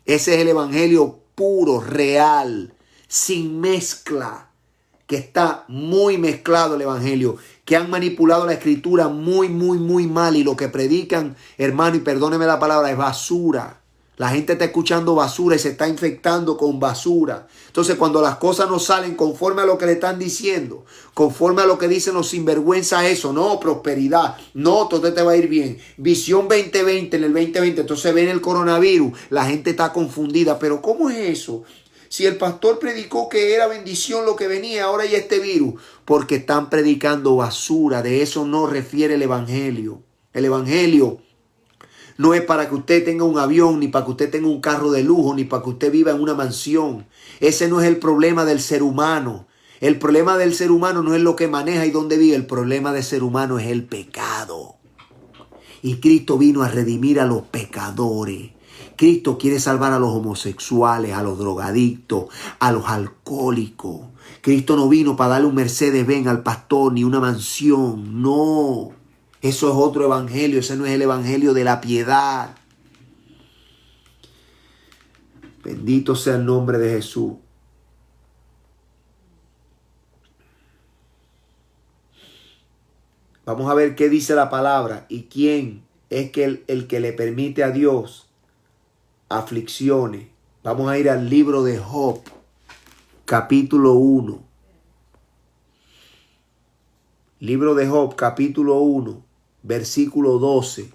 Ese es el evangelio puro, real, sin mezcla, que está muy mezclado el evangelio, que han manipulado la escritura muy mal y lo que predican, hermano, y perdóneme la palabra, es basura. La gente está escuchando basura y se está infectando con basura. Entonces, cuando las cosas no salen conforme a lo que le están diciendo, conforme a lo que dicen los sinvergüenzas, eso, no, prosperidad, no, todo te va a ir bien. Visión 2020 en el 2020, entonces ven el coronavirus, la gente está confundida. Pero ¿cómo es eso? Si el pastor predicó que era bendición lo que venía, ahora hay este virus. Porque están predicando basura, de eso no refiere el evangelio. El evangelio no es para que usted tenga un avión, ni para que usted tenga un carro de lujo, ni para que usted viva en una mansión. Ese no es el problema del ser humano. El problema del ser humano no es lo que maneja y dónde vive. El problema del ser humano es el pecado. Y Cristo vino a redimir a los pecadores. Cristo quiere salvar a los homosexuales, a los drogadictos, a los alcohólicos. Cristo no vino para darle un Mercedes-Benz al pastor ni una mansión. No. Eso es otro evangelio, ese no es el evangelio de la piedad. Bendito sea el nombre de Jesús. Vamos a ver qué dice la palabra y quién es que el que le permite a Dios aflicciones. Vamos a ir al libro de Job, capítulo 1. Libro de Job, capítulo 1. Versículo 12,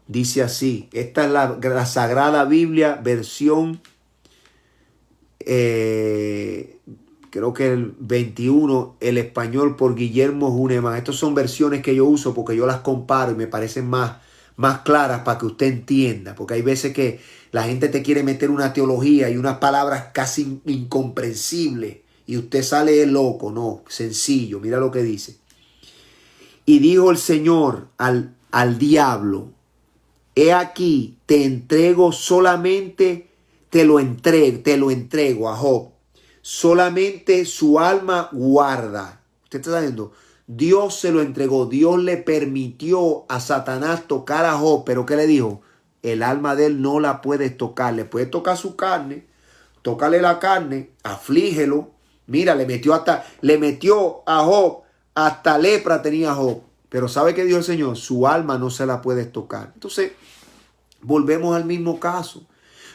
dice así, esta es la Sagrada Biblia, versión, creo que el 21, el español por Guillermo Huneman. Estas son versiones que yo uso porque yo las comparo y me parecen más claras para que usted entienda, porque hay veces que la gente te quiere meter una teología y unas palabras casi incomprensibles y usted sale loco. No, sencillo, mira lo que dice. Y dijo el Señor al diablo, he aquí, te entrego solamente, te lo entrego a Job. Solamente su alma guarda. Usted está viendo, Dios se lo entregó. Dios le permitió a Satanás tocar a Job. Pero ¿qué le dijo? El alma de él no la puedes tocar. Le puedes tocar su carne. Tócale la carne. Aflígelo. Mira, le metió a Job. Hasta lepra tenía Job. Pero ¿sabe qué dijo el Señor? Su alma no se la puede tocar. Entonces, volvemos al mismo caso.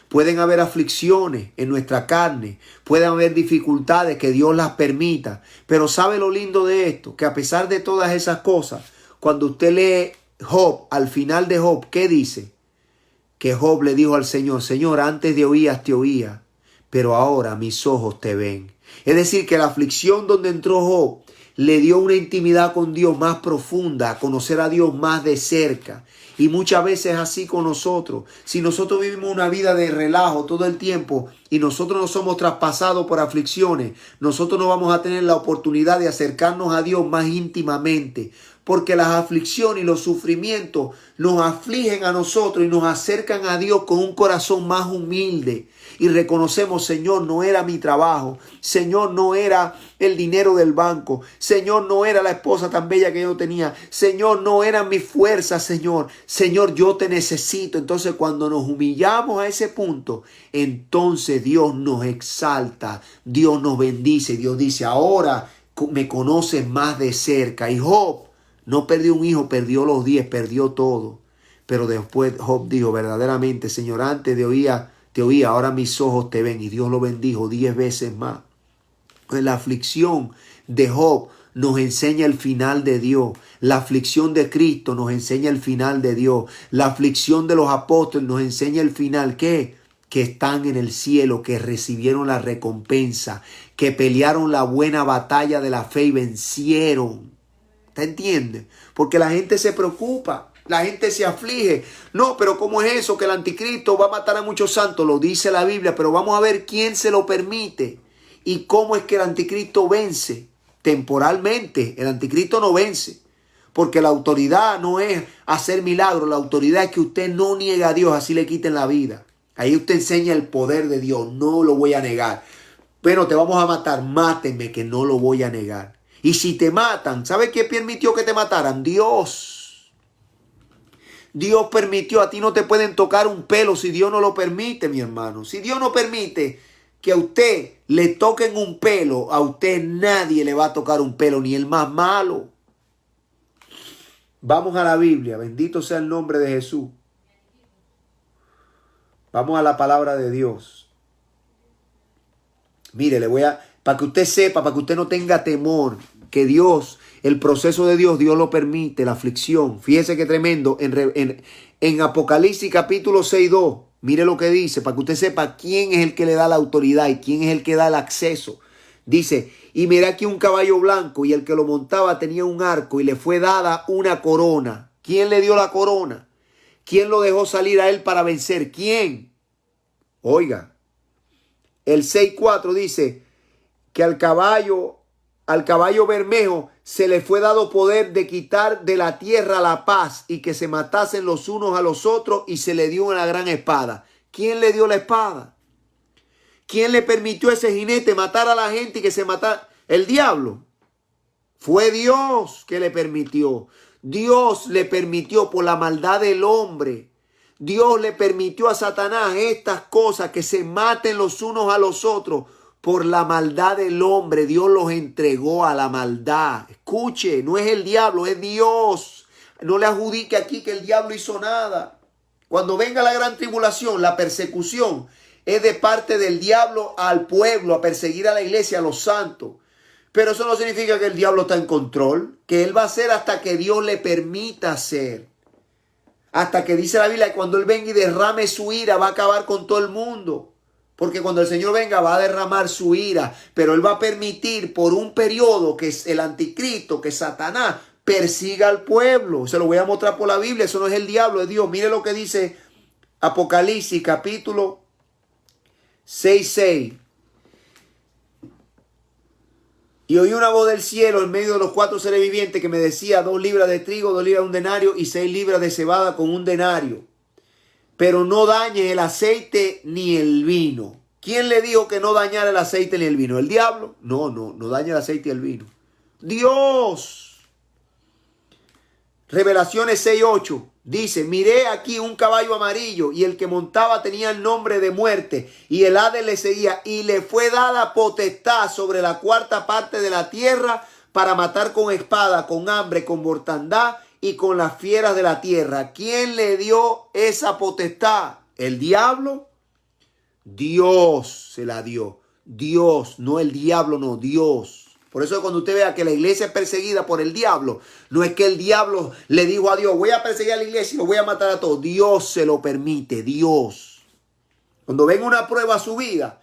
Pueden haber aflicciones en nuestra carne. Pueden haber dificultades que Dios las permita. Pero ¿sabe lo lindo de esto? Que a pesar de todas esas cosas, cuando usted lee Job, al final de Job, ¿qué dice? Que Job le dijo al Señor, Señor, antes de oías te oía, pero ahora mis ojos te ven. Es decir, que la aflicción donde entró Job le dio una intimidad con Dios más profunda, a conocer a Dios más de cerca. Y muchas veces así con nosotros. Si nosotros vivimos una vida de relajo todo el tiempo y nosotros no somos traspasados por aflicciones, nosotros no vamos a tener la oportunidad de acercarnos a Dios más íntimamente. Porque las aflicciones y los sufrimientos nos afligen a nosotros y nos acercan a Dios con un corazón más humilde. Y reconocemos, Señor, no era mi trabajo. Señor, no era el dinero del banco. Señor, no era la esposa tan bella que yo tenía. Señor, no eran mis fuerzas, Señor. Señor, yo te necesito. Entonces, cuando nos humillamos a ese punto, entonces Dios nos exalta. Dios nos bendice. Dios dice, ahora me conoces más de cerca. Y Job no perdió un hijo, perdió los 10, perdió todo. Pero después Job dijo, verdaderamente, Señor, antes te oía, ahora mis ojos te ven. Y Dios lo bendijo 10 veces más. La aflicción de Job nos enseña el final de Dios. La aflicción de Cristo nos enseña el final de Dios. La aflicción de los apóstoles nos enseña el final. ¿Qué? Que están en el cielo, que recibieron la recompensa, que pelearon la buena batalla de la fe y vencieron. ¿Te entiendes? Porque la gente se preocupa, la gente se aflige. No, pero ¿cómo es eso? Que el anticristo va a matar a muchos santos. Lo dice la Biblia, pero vamos a ver quién se lo permite. Y cómo es que el anticristo vence. Temporalmente, el anticristo no vence. Porque la autoridad no es hacer milagros. La autoridad es que usted no niegue a Dios, así le quiten la vida. Ahí usted enseña el poder de Dios. No lo voy a negar. Bueno, te vamos a matar. Mátenme, que no lo voy a negar. Y si te matan, ¿sabe quién permitió que te mataran? Dios. Dios permitió. A ti no te pueden tocar un pelo si Dios no lo permite, mi hermano. Si Dios no permite que a usted le toquen un pelo, a usted nadie le va a tocar un pelo, ni el más malo. Vamos a la Biblia. Bendito sea el nombre de Jesús. Vamos a la palabra de Dios. Mire, para que usted sepa, para que usted no tenga temor, que Dios, el proceso de Dios, Dios lo permite, la aflicción. Fíjese qué tremendo. En Apocalipsis capítulo 6:2, mire lo que dice, para que usted sepa quién es el que le da la autoridad y quién es el que da el acceso. Dice, y mira aquí un caballo blanco y el que lo montaba tenía un arco y le fue dada una corona. ¿Quién le dio la corona? ¿Quién lo dejó salir a él para vencer? ¿Quién? Oiga, el 6:4 dice que al caballo bermejo se le fue dado poder de quitar de la tierra la paz y que se matasen los unos a los otros y se le dio una gran espada. ¿Quién le dio la espada? ¿Quién le permitió a ese jinete matar a la gente y que se matara? El diablo. Fue Dios que le permitió. Dios le permitió por la maldad del hombre. Dios le permitió a Satanás estas cosas, que se maten los unos a los otros. Por la maldad del hombre, Dios los entregó a la maldad. Escuche, no es el diablo, es Dios. No le adjudique aquí que el diablo hizo nada. Cuando venga la gran tribulación, la persecución es de parte del diablo al pueblo, a perseguir a la iglesia, a los santos. Pero eso no significa que el diablo está en control, que él va a hacer hasta que Dios le permita hacer. Hasta que dice la Biblia que cuando él venga y derrame su ira, va a acabar con todo el mundo. Porque cuando el Señor venga va a derramar su ira, pero Él va a permitir por un periodo que es el anticristo, que Satanás persiga al pueblo. Se lo voy a mostrar por la Biblia, eso no es el diablo, es Dios. Mire lo que dice Apocalipsis capítulo 6:6. Y oí una voz del cielo en medio de los 4 seres vivientes que me decía: 2 libras de trigo, 2 libras de un denario y 6 libras de cebada con un denario. Pero no dañes el aceite ni el vino. ¿Quién le dijo que no dañara el aceite ni el vino? ¿El diablo? No daña el aceite y el vino. Dios. Revelaciones 6:8 dice: miré aquí un caballo amarillo y el que montaba tenía el nombre de muerte y el Hades le seguía y le fue dada potestad sobre la 4ª parte de la tierra para matar con espada, con hambre, con mortandad y con las fieras de la tierra. ¿Quién le dio esa potestad? ¿El diablo? Dios se la dio. Dios, no el diablo, no, Dios. Por eso cuando usted vea que la iglesia es perseguida por el diablo, no es que el diablo le dijo a Dios: voy a perseguir a la iglesia y lo voy a matar a todos. Dios se lo permite, Dios. Cuando venga una prueba a su vida,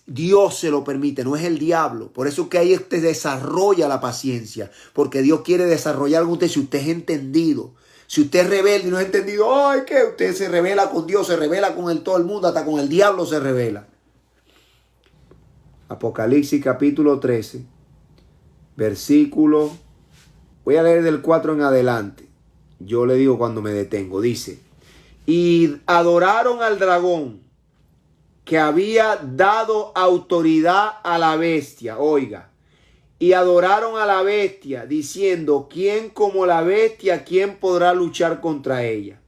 Dios se lo permite, no es el diablo. Por eso que ahí usted desarrolla la paciencia, porque Dios quiere desarrollar algo en usted si usted es entendido. Si usted es rebelde y no es entendido, ¡ay, que usted se revela con Dios, se revela con todo el mundo, hasta con el diablo se revela! Apocalipsis capítulo 13, versículo, voy a leer del 4 en adelante. Yo le digo cuando me detengo, dice, y adoraron al dragón que había dado autoridad a la bestia, oiga, y adoraron a la bestia, diciendo, ¿quién como la bestia, quién podrá luchar contra ella?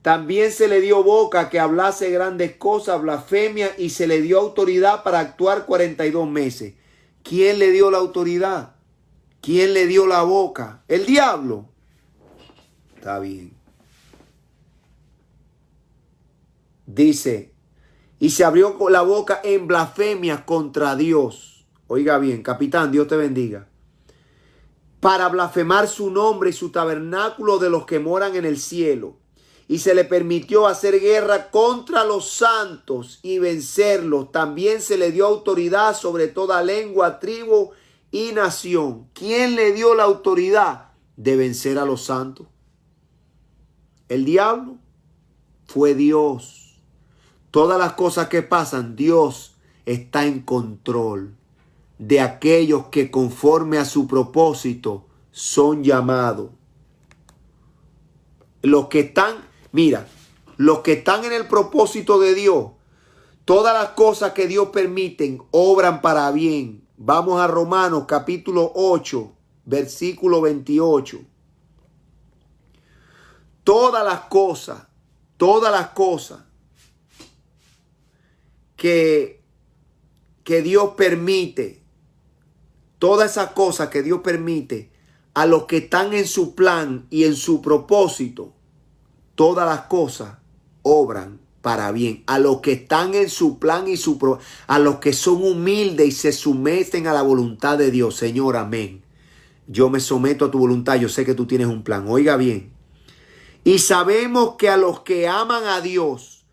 También se le dio boca que hablase grandes cosas, blasfemia, y se le dio autoridad para actuar 42 meses. ¿Quién le dio la autoridad? ¿Quién le dio la boca? ¿El diablo? Está bien. Dice, y se abrió la boca en blasfemia contra Dios. Oiga bien, capitán, Dios te bendiga. Para blasfemar su nombre y su tabernáculo de los que moran en el cielo. Y se le permitió hacer guerra contra los santos y vencerlos. También se le dio autoridad sobre toda lengua, tribu y nación. ¿Quién le dio la autoridad de vencer a los santos? ¿El diablo? Fue Dios. Todas las cosas que pasan, Dios está en control de aquellos que conforme a su propósito son llamados. Los que están, mira, los que están en el propósito de Dios, todas las cosas que Dios permiten obran para bien. Vamos a Romanos capítulo 8, versículo 28. Todas las cosas que Dios permite, todas esas cosas que Dios permite a los que están en su plan y en su propósito, todas las cosas obran para bien. A los que están en su plan y a los que son humildes y se someten a la voluntad de Dios. Señor, amén. Yo me someto a tu voluntad. Yo sé que tú tienes un plan. Oiga bien. Y sabemos que a los que aman a Dios,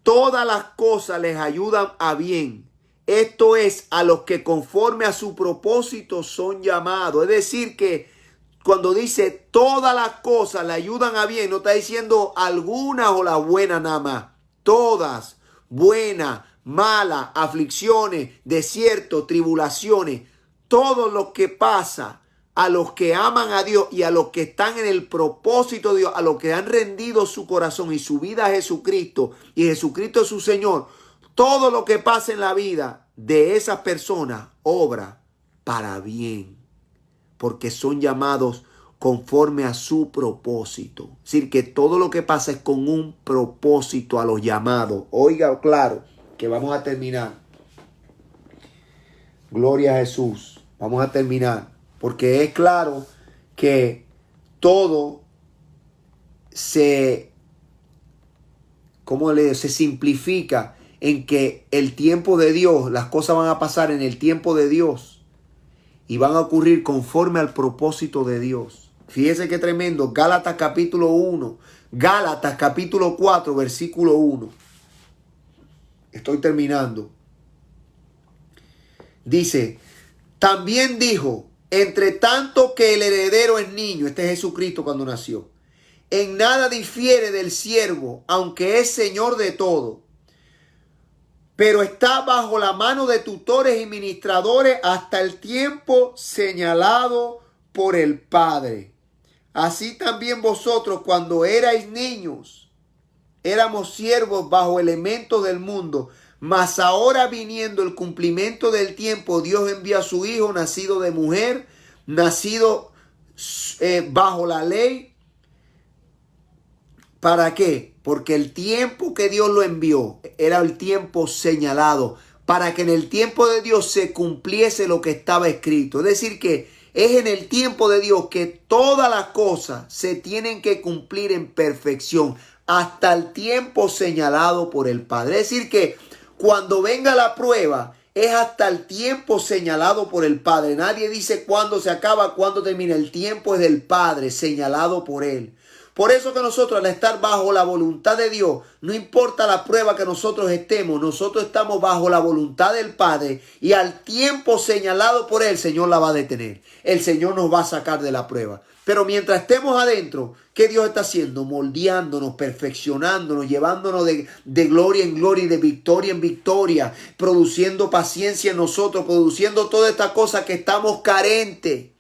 todas las cosas les ayudan a bien. Esto es, a los que conforme a su propósito son llamados. Es decir, que cuando dice todas las cosas le ayudan a bien, no está diciendo algunas o las buenas nada más. Todas, buenas, malas, aflicciones, desiertos, tribulaciones. Todo lo que pasa a los que aman a Dios y a los que están en el propósito de Dios, a los que han rendido su corazón y su vida a Jesucristo, y Jesucristo es su Señor. Todo lo que pasa en la vida de esas personas obra para bien, porque son llamados conforme a su propósito. Es decir, que todo lo que pasa es con un propósito a los llamados. Oiga, claro, que vamos a terminar. Gloria a Jesús. Vamos a terminar, porque es claro que todo se simplifica en que el tiempo de Dios, las cosas van a pasar en el tiempo de Dios y van a ocurrir conforme al propósito de Dios. Fíjese qué tremendo. Gálatas capítulo 1, Gálatas capítulo 4, versículo 1. Estoy terminando. Dice, también dijo, entre tanto que el heredero es niño, este es Jesucristo cuando nació, en nada difiere del siervo, aunque es señor de todo, pero está bajo la mano de tutores y ministradores hasta el tiempo señalado por el Padre. Así también vosotros, cuando erais niños, éramos siervos bajo elementos del mundo, mas ahora viniendo el cumplimiento del tiempo, Dios envía a su Hijo, nacido de mujer, nacido bajo la ley. ¿Para qué? Porque el tiempo que Dios lo envió era el tiempo señalado para que en el tiempo de Dios se cumpliese lo que estaba escrito. Es decir, que es en el tiempo de Dios que todas las cosas se tienen que cumplir en perfección hasta el tiempo señalado por el Padre. Es decir, que cuando venga la prueba es hasta el tiempo señalado por el Padre. Nadie dice cuándo se acaba, cuándo termina. El tiempo es del Padre señalado por Él. Por eso que nosotros, al estar bajo la voluntad de Dios, no importa la prueba que nosotros estemos, nosotros estamos bajo la voluntad del Padre y al tiempo señalado por Él, el Señor la va a detener. El Señor nos va a sacar de la prueba. Pero mientras estemos adentro, ¿qué Dios está haciendo? Moldeándonos, perfeccionándonos, llevándonos de gloria en gloria y de victoria en victoria, produciendo paciencia en nosotros, produciendo toda esta cosa que estamos carentes.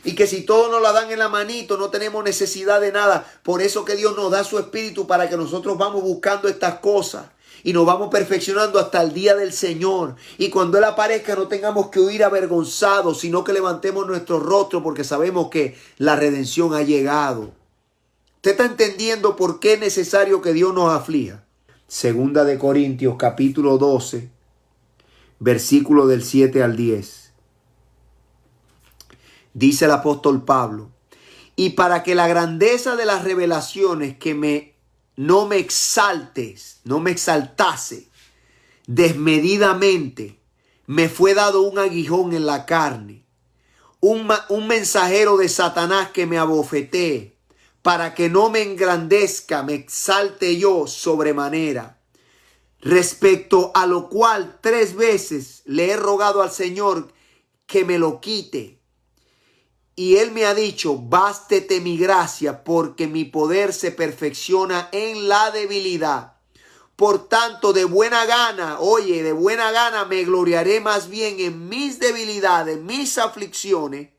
Y que si todo nos la dan en la manito, no tenemos necesidad de nada. Por eso que Dios nos da su espíritu para que nosotros vamos buscando estas cosas. Y nos vamos perfeccionando hasta el día del Señor. Y cuando Él aparezca no tengamos que huir avergonzados, sino que levantemos nuestro rostro porque sabemos que la redención ha llegado. ¿Usted está entendiendo por qué es necesario que Dios nos aflija? Segunda de Corintios capítulo 12, versículo del 7 al 10. Dice el apóstol Pablo: y para que la grandeza de las revelaciones no me exaltase desmedidamente, me fue dado un aguijón en la carne, un mensajero de Satanás que me abofetee, para que no me engrandezca, me exalte yo sobremanera. Respecto a lo cual 3 veces le he rogado al Señor que me lo quite. Y Él me ha dicho: bástete mi gracia, porque mi poder se perfecciona en la debilidad. Por tanto, de buena gana me gloriaré más bien en mis debilidades, mis aflicciones,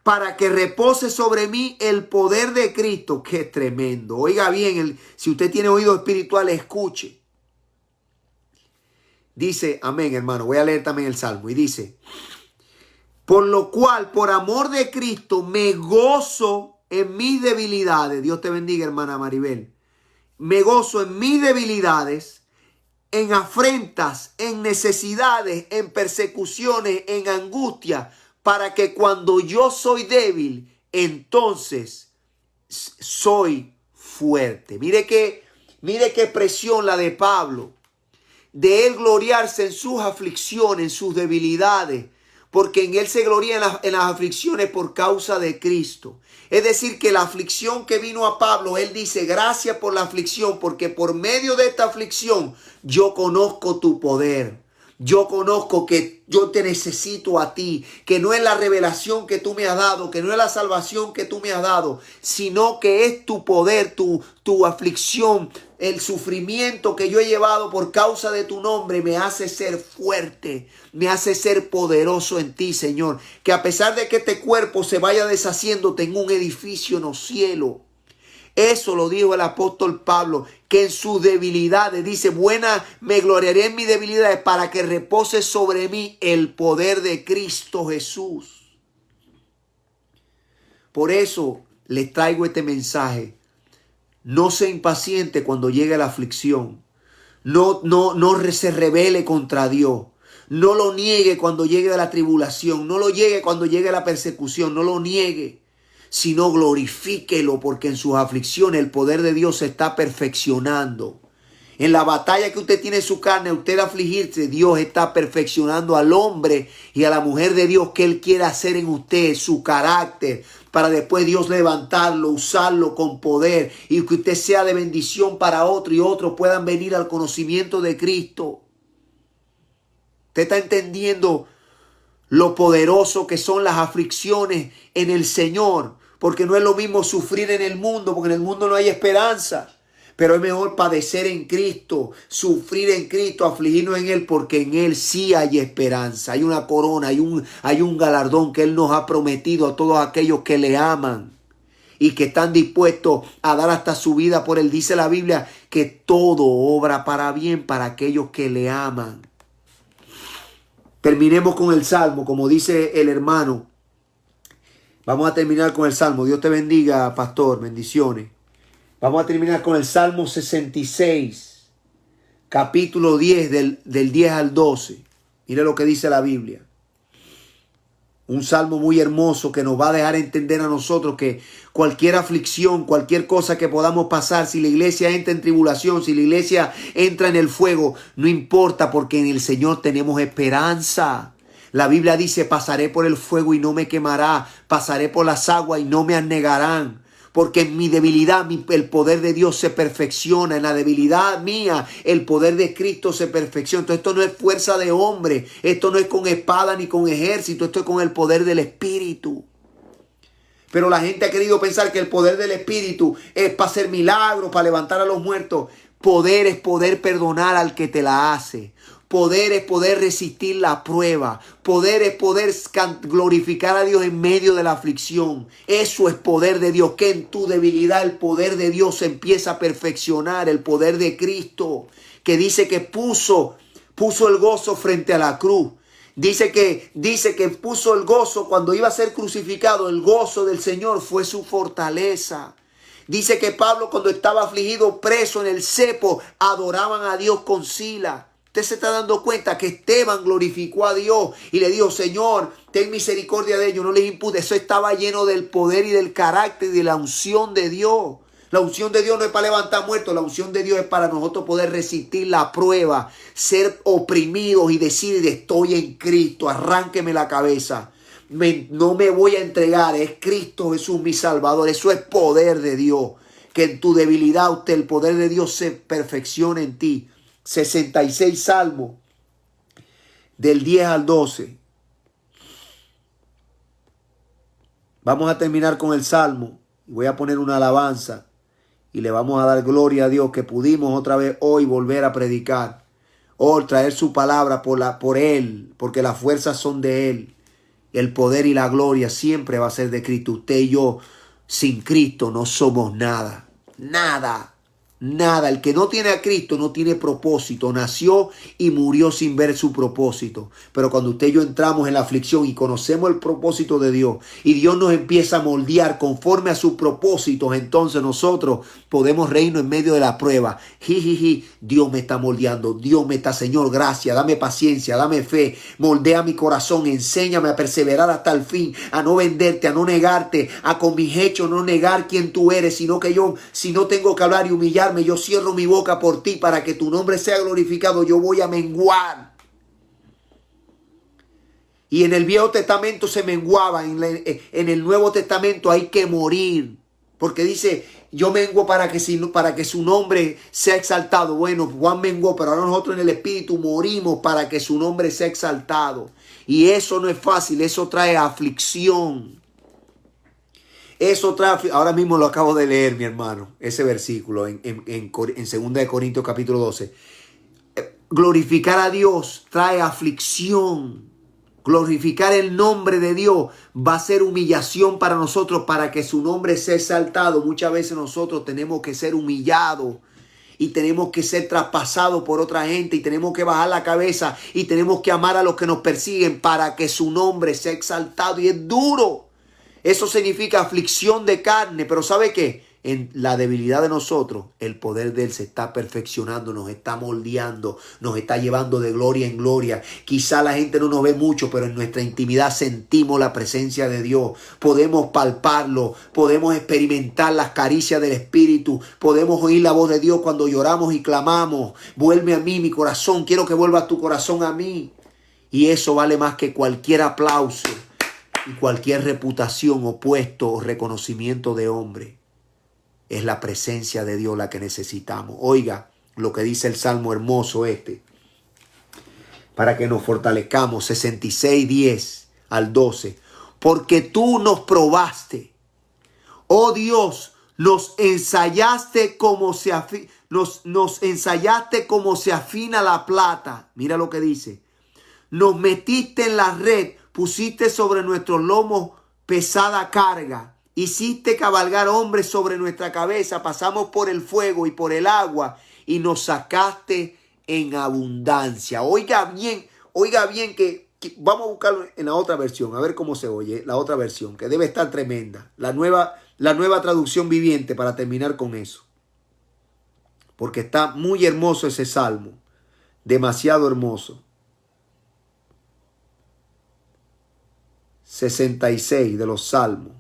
para que repose sobre mí el poder de Cristo. ¡Qué tremendo! Oiga bien, si usted tiene oído espiritual, escuche. Dice, amén, hermano, voy a leer también el Salmo, y dice: por lo cual, por amor de Cristo, me gozo en mis debilidades. Dios te bendiga, hermana Maribel. Me gozo en mis debilidades, en afrentas, en necesidades, en persecuciones, en angustia, para que cuando yo soy débil, entonces soy fuerte. Mire qué expresión la de Pablo, de él gloriarse en sus aflicciones, en sus debilidades, porque en Él se gloria en las aflicciones por causa de Cristo. Es decir, que la aflicción que vino a Pablo, Él dice: gracias por la aflicción, porque por medio de esta aflicción yo conozco tu poder. Yo conozco que yo te necesito a ti, que no es la revelación que tú me has dado, que no es la salvación que tú me has dado, sino que es tu poder, tu aflicción, el sufrimiento que yo he llevado por causa de tu nombre me hace ser fuerte, me hace ser poderoso en ti, Señor. Que a pesar de que este cuerpo se vaya deshaciendo, tengo un edificio en los cielos. Eso lo dijo el apóstol Pablo, que en sus debilidades, dice: me gloriaré en mis debilidades para que repose sobre mí el poder de Cristo Jesús. Por eso les traigo este mensaje. No sea impaciente cuando llegue la aflicción. No se rebele contra Dios. No lo niegue cuando llegue la tribulación. No lo niegue cuando llegue la persecución. No lo niegue, sino glorifíquelo, porque en sus aflicciones el poder de Dios se está perfeccionando. En la batalla que usted tiene en su carne, usted afligirse, Dios está perfeccionando al hombre y a la mujer de Dios que Él quiere hacer en usted, su carácter, para después Dios levantarlo, usarlo con poder y que usted sea de bendición para otro y otros puedan venir al conocimiento de Cristo. Usted está entendiendo lo poderoso que son las aflicciones en el Señor, porque no es lo mismo sufrir en el mundo, porque en el mundo no hay esperanza. Pero es mejor padecer en Cristo, sufrir en Cristo, afligirnos en Él, porque en Él sí hay esperanza. Hay una corona, hay un galardón que Él nos ha prometido a todos aquellos que le aman y que están dispuestos a dar hasta su vida por Él. Dice la Biblia que todo obra para bien para aquellos que le aman. Terminemos con el Salmo, como dice el hermano. Vamos a terminar con el Salmo. Dios te bendiga, pastor. Bendiciones. Vamos a terminar con el Salmo 66, capítulo 10, del 10 al 12. Mire lo que dice la Biblia. Un salmo muy hermoso que nos va a dejar entender a nosotros que cualquier aflicción, cualquier cosa que podamos pasar, si la iglesia entra en tribulación, si la iglesia entra en el fuego, no importa, porque en el Señor tenemos esperanza. La Biblia dice: pasaré por el fuego y no me quemará, pasaré por las aguas y no me anegarán. Porque en mi debilidad el poder de Dios se perfecciona. En la debilidad mía el poder de Cristo se perfecciona. Entonces esto no es fuerza de hombre. Esto no es con espada ni con ejército. Esto es con el poder del Espíritu. Pero la gente ha querido pensar que el poder del Espíritu es para hacer milagros, para levantar a los muertos. Poder es poder perdonar al que te la hace. Poder es poder resistir la prueba. Poder es poder glorificar a Dios en medio de la aflicción. Eso es poder de Dios. Que en tu debilidad el poder de Dios se empieza a perfeccionar. El poder de Cristo. Que dice que puso el gozo frente a la cruz. Dice que puso el gozo cuando iba a ser crucificado. El gozo del Señor fue su fortaleza. Dice que Pablo, cuando estaba afligido, preso en el cepo, adoraban a Dios con Sila. Usted se está dando cuenta que Esteban glorificó a Dios y le dijo: Señor, ten misericordia de ellos, no les impute. Eso estaba lleno del poder y del carácter y de la unción de Dios. La unción de Dios no es para levantar muertos, la unción de Dios es para nosotros poder resistir la prueba, ser oprimidos y decir: estoy en Cristo, arránqueme la cabeza. No me voy a entregar, es Cristo Jesús mi Salvador. Eso es poder de Dios. Que en tu debilidad el poder de Dios se perfeccione en ti. 66 Salmos, del 10 al 12. Vamos a terminar con el Salmo. Voy a poner una alabanza y le vamos a dar gloria a Dios que pudimos otra vez hoy volver a predicar. Hoy traer su palabra por Él, porque las fuerzas son de Él. El poder y la gloria siempre va a ser de Cristo. Usted y yo, sin Cristo, no somos nada. Nada. Nada. El que no tiene a Cristo no tiene propósito. Nació y murió sin ver su propósito. Pero cuando usted y yo entramos en la aflicción y conocemos el propósito de Dios y Dios nos empieza a moldear conforme a sus propósitos, entonces nosotros podemos reírnos en medio de la prueba. Dios me está moldeando. Dios me está, Señor, gracias. Dame paciencia, dame fe. Moldea mi corazón. Enséñame a perseverar hasta el fin. A no venderte, a no negarte. A con mis hechos no negar quién tú eres. Sino que yo, si no tengo que hablar y humillarme, yo cierro mi boca por ti para que tu nombre sea glorificado. Yo voy a menguar. Y en el Viejo Testamento se menguaba. En el Nuevo Testamento hay que morir. Porque dice: yo menguo para que su nombre sea exaltado. Bueno, Juan menguó, pero ahora nosotros en el Espíritu morimos para que su nombre sea exaltado. Y eso no es fácil. Eso trae aflicción. Eso trae, ahora mismo lo acabo de leer, mi hermano, ese versículo en 2 de Corintios capítulo 12. Glorificar a Dios trae aflicción. Glorificar el nombre de Dios va a ser humillación para nosotros, para que su nombre sea exaltado. Muchas veces nosotros tenemos que ser humillados y tenemos que ser traspasados por otra gente y tenemos que bajar la cabeza y tenemos que amar a los que nos persiguen para que su nombre sea exaltado. Y es duro. Eso significa aflicción de carne, pero ¿sabe qué? En la debilidad de nosotros, el poder de Él se está perfeccionando, nos está moldeando, nos está llevando de gloria en gloria. Quizá la gente no nos ve mucho, pero en nuestra intimidad sentimos la presencia de Dios. Podemos palparlo, podemos experimentar las caricias del Espíritu, podemos oír la voz de Dios cuando lloramos y clamamos: vuelve a mí mi corazón, quiero que vuelva tu corazón a mí. Y eso vale más que cualquier aplauso y cualquier reputación o puesto o reconocimiento de hombre. Es la presencia de Dios la que necesitamos. Oiga lo que dice el Salmo hermoso para que nos fortalezcamos. 66, 10 al 12. Porque tú nos probaste, oh Dios, nos ensayaste como se afina la plata. Mira lo que dice. Nos metiste en la red, pusiste sobre nuestros lomos pesada carga. Hiciste cabalgar hombres sobre nuestra cabeza. Pasamos por el fuego y por el agua y nos sacaste en abundancia. Oiga bien que vamos a buscarlo en la otra versión. A ver cómo se oye la otra versión, que debe estar tremenda. La nueva traducción viviente, para terminar con eso. Porque está muy hermoso ese salmo. Demasiado hermoso. 66 de los Salmos.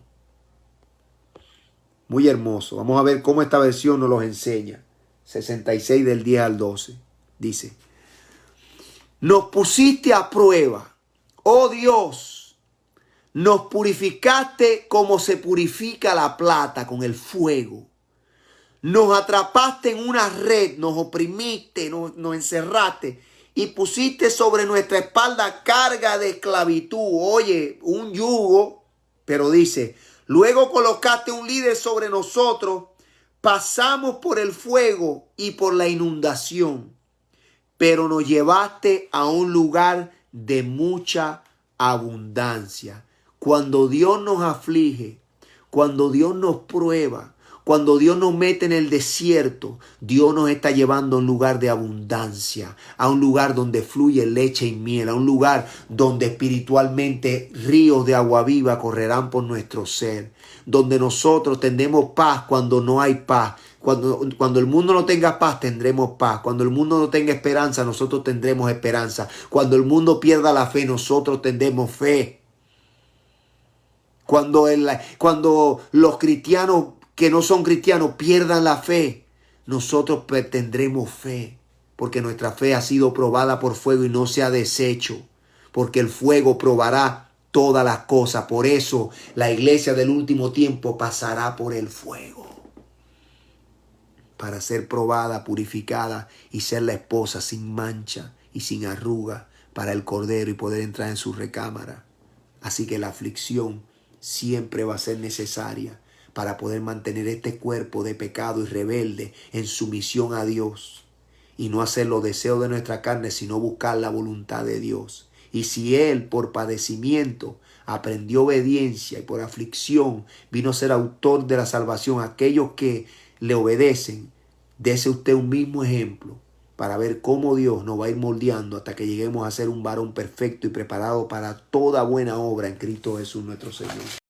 Muy hermoso. Vamos a ver cómo esta versión nos los enseña. 66 del 10 al 12. Dice: nos pusiste a prueba, oh Dios, Nos purificaste como se purifica la plata con el fuego. Nos atrapaste en una red, nos oprimiste, nos encerraste y pusiste sobre nuestra espalda carga de esclavitud. Oye, un yugo, pero dice, luego colocaste un líder sobre nosotros, pasamos por el fuego y por la inundación, pero nos llevaste a un lugar de mucha abundancia. Cuando Dios nos aflige, cuando Dios nos prueba, cuando Dios nos mete en el desierto, Dios nos está llevando a un lugar de abundancia, a un lugar donde fluye leche y miel, a un lugar donde espiritualmente ríos de agua viva correrán por nuestro ser, donde nosotros tendremos paz cuando no hay paz. Cuando el mundo no tenga paz, tendremos paz. Cuando el mundo no tenga esperanza, nosotros tendremos esperanza. Cuando el mundo pierda la fe, nosotros tendremos fe. Cuando los cristianos que no son cristianos pierdan la fe, nosotros tendremos fe, porque nuestra fe ha sido probada por fuego y no se ha deshecho, porque el fuego probará todas las cosas. Por eso la iglesia del último tiempo pasará por el fuego para ser probada, purificada y ser la esposa sin mancha y sin arruga para el Cordero y poder entrar en su recámara. Así que la aflicción siempre va a ser necesaria para poder mantener este cuerpo de pecado y rebelde en sumisión a Dios y no hacer los deseos de nuestra carne, sino buscar la voluntad de Dios. Y si Él por padecimiento aprendió obediencia y por aflicción vino a ser autor de la salvación, aquellos que le obedecen, dese usted un mismo ejemplo para ver cómo Dios nos va a ir moldeando hasta que lleguemos a ser un varón perfecto y preparado para toda buena obra en Cristo Jesús nuestro Señor.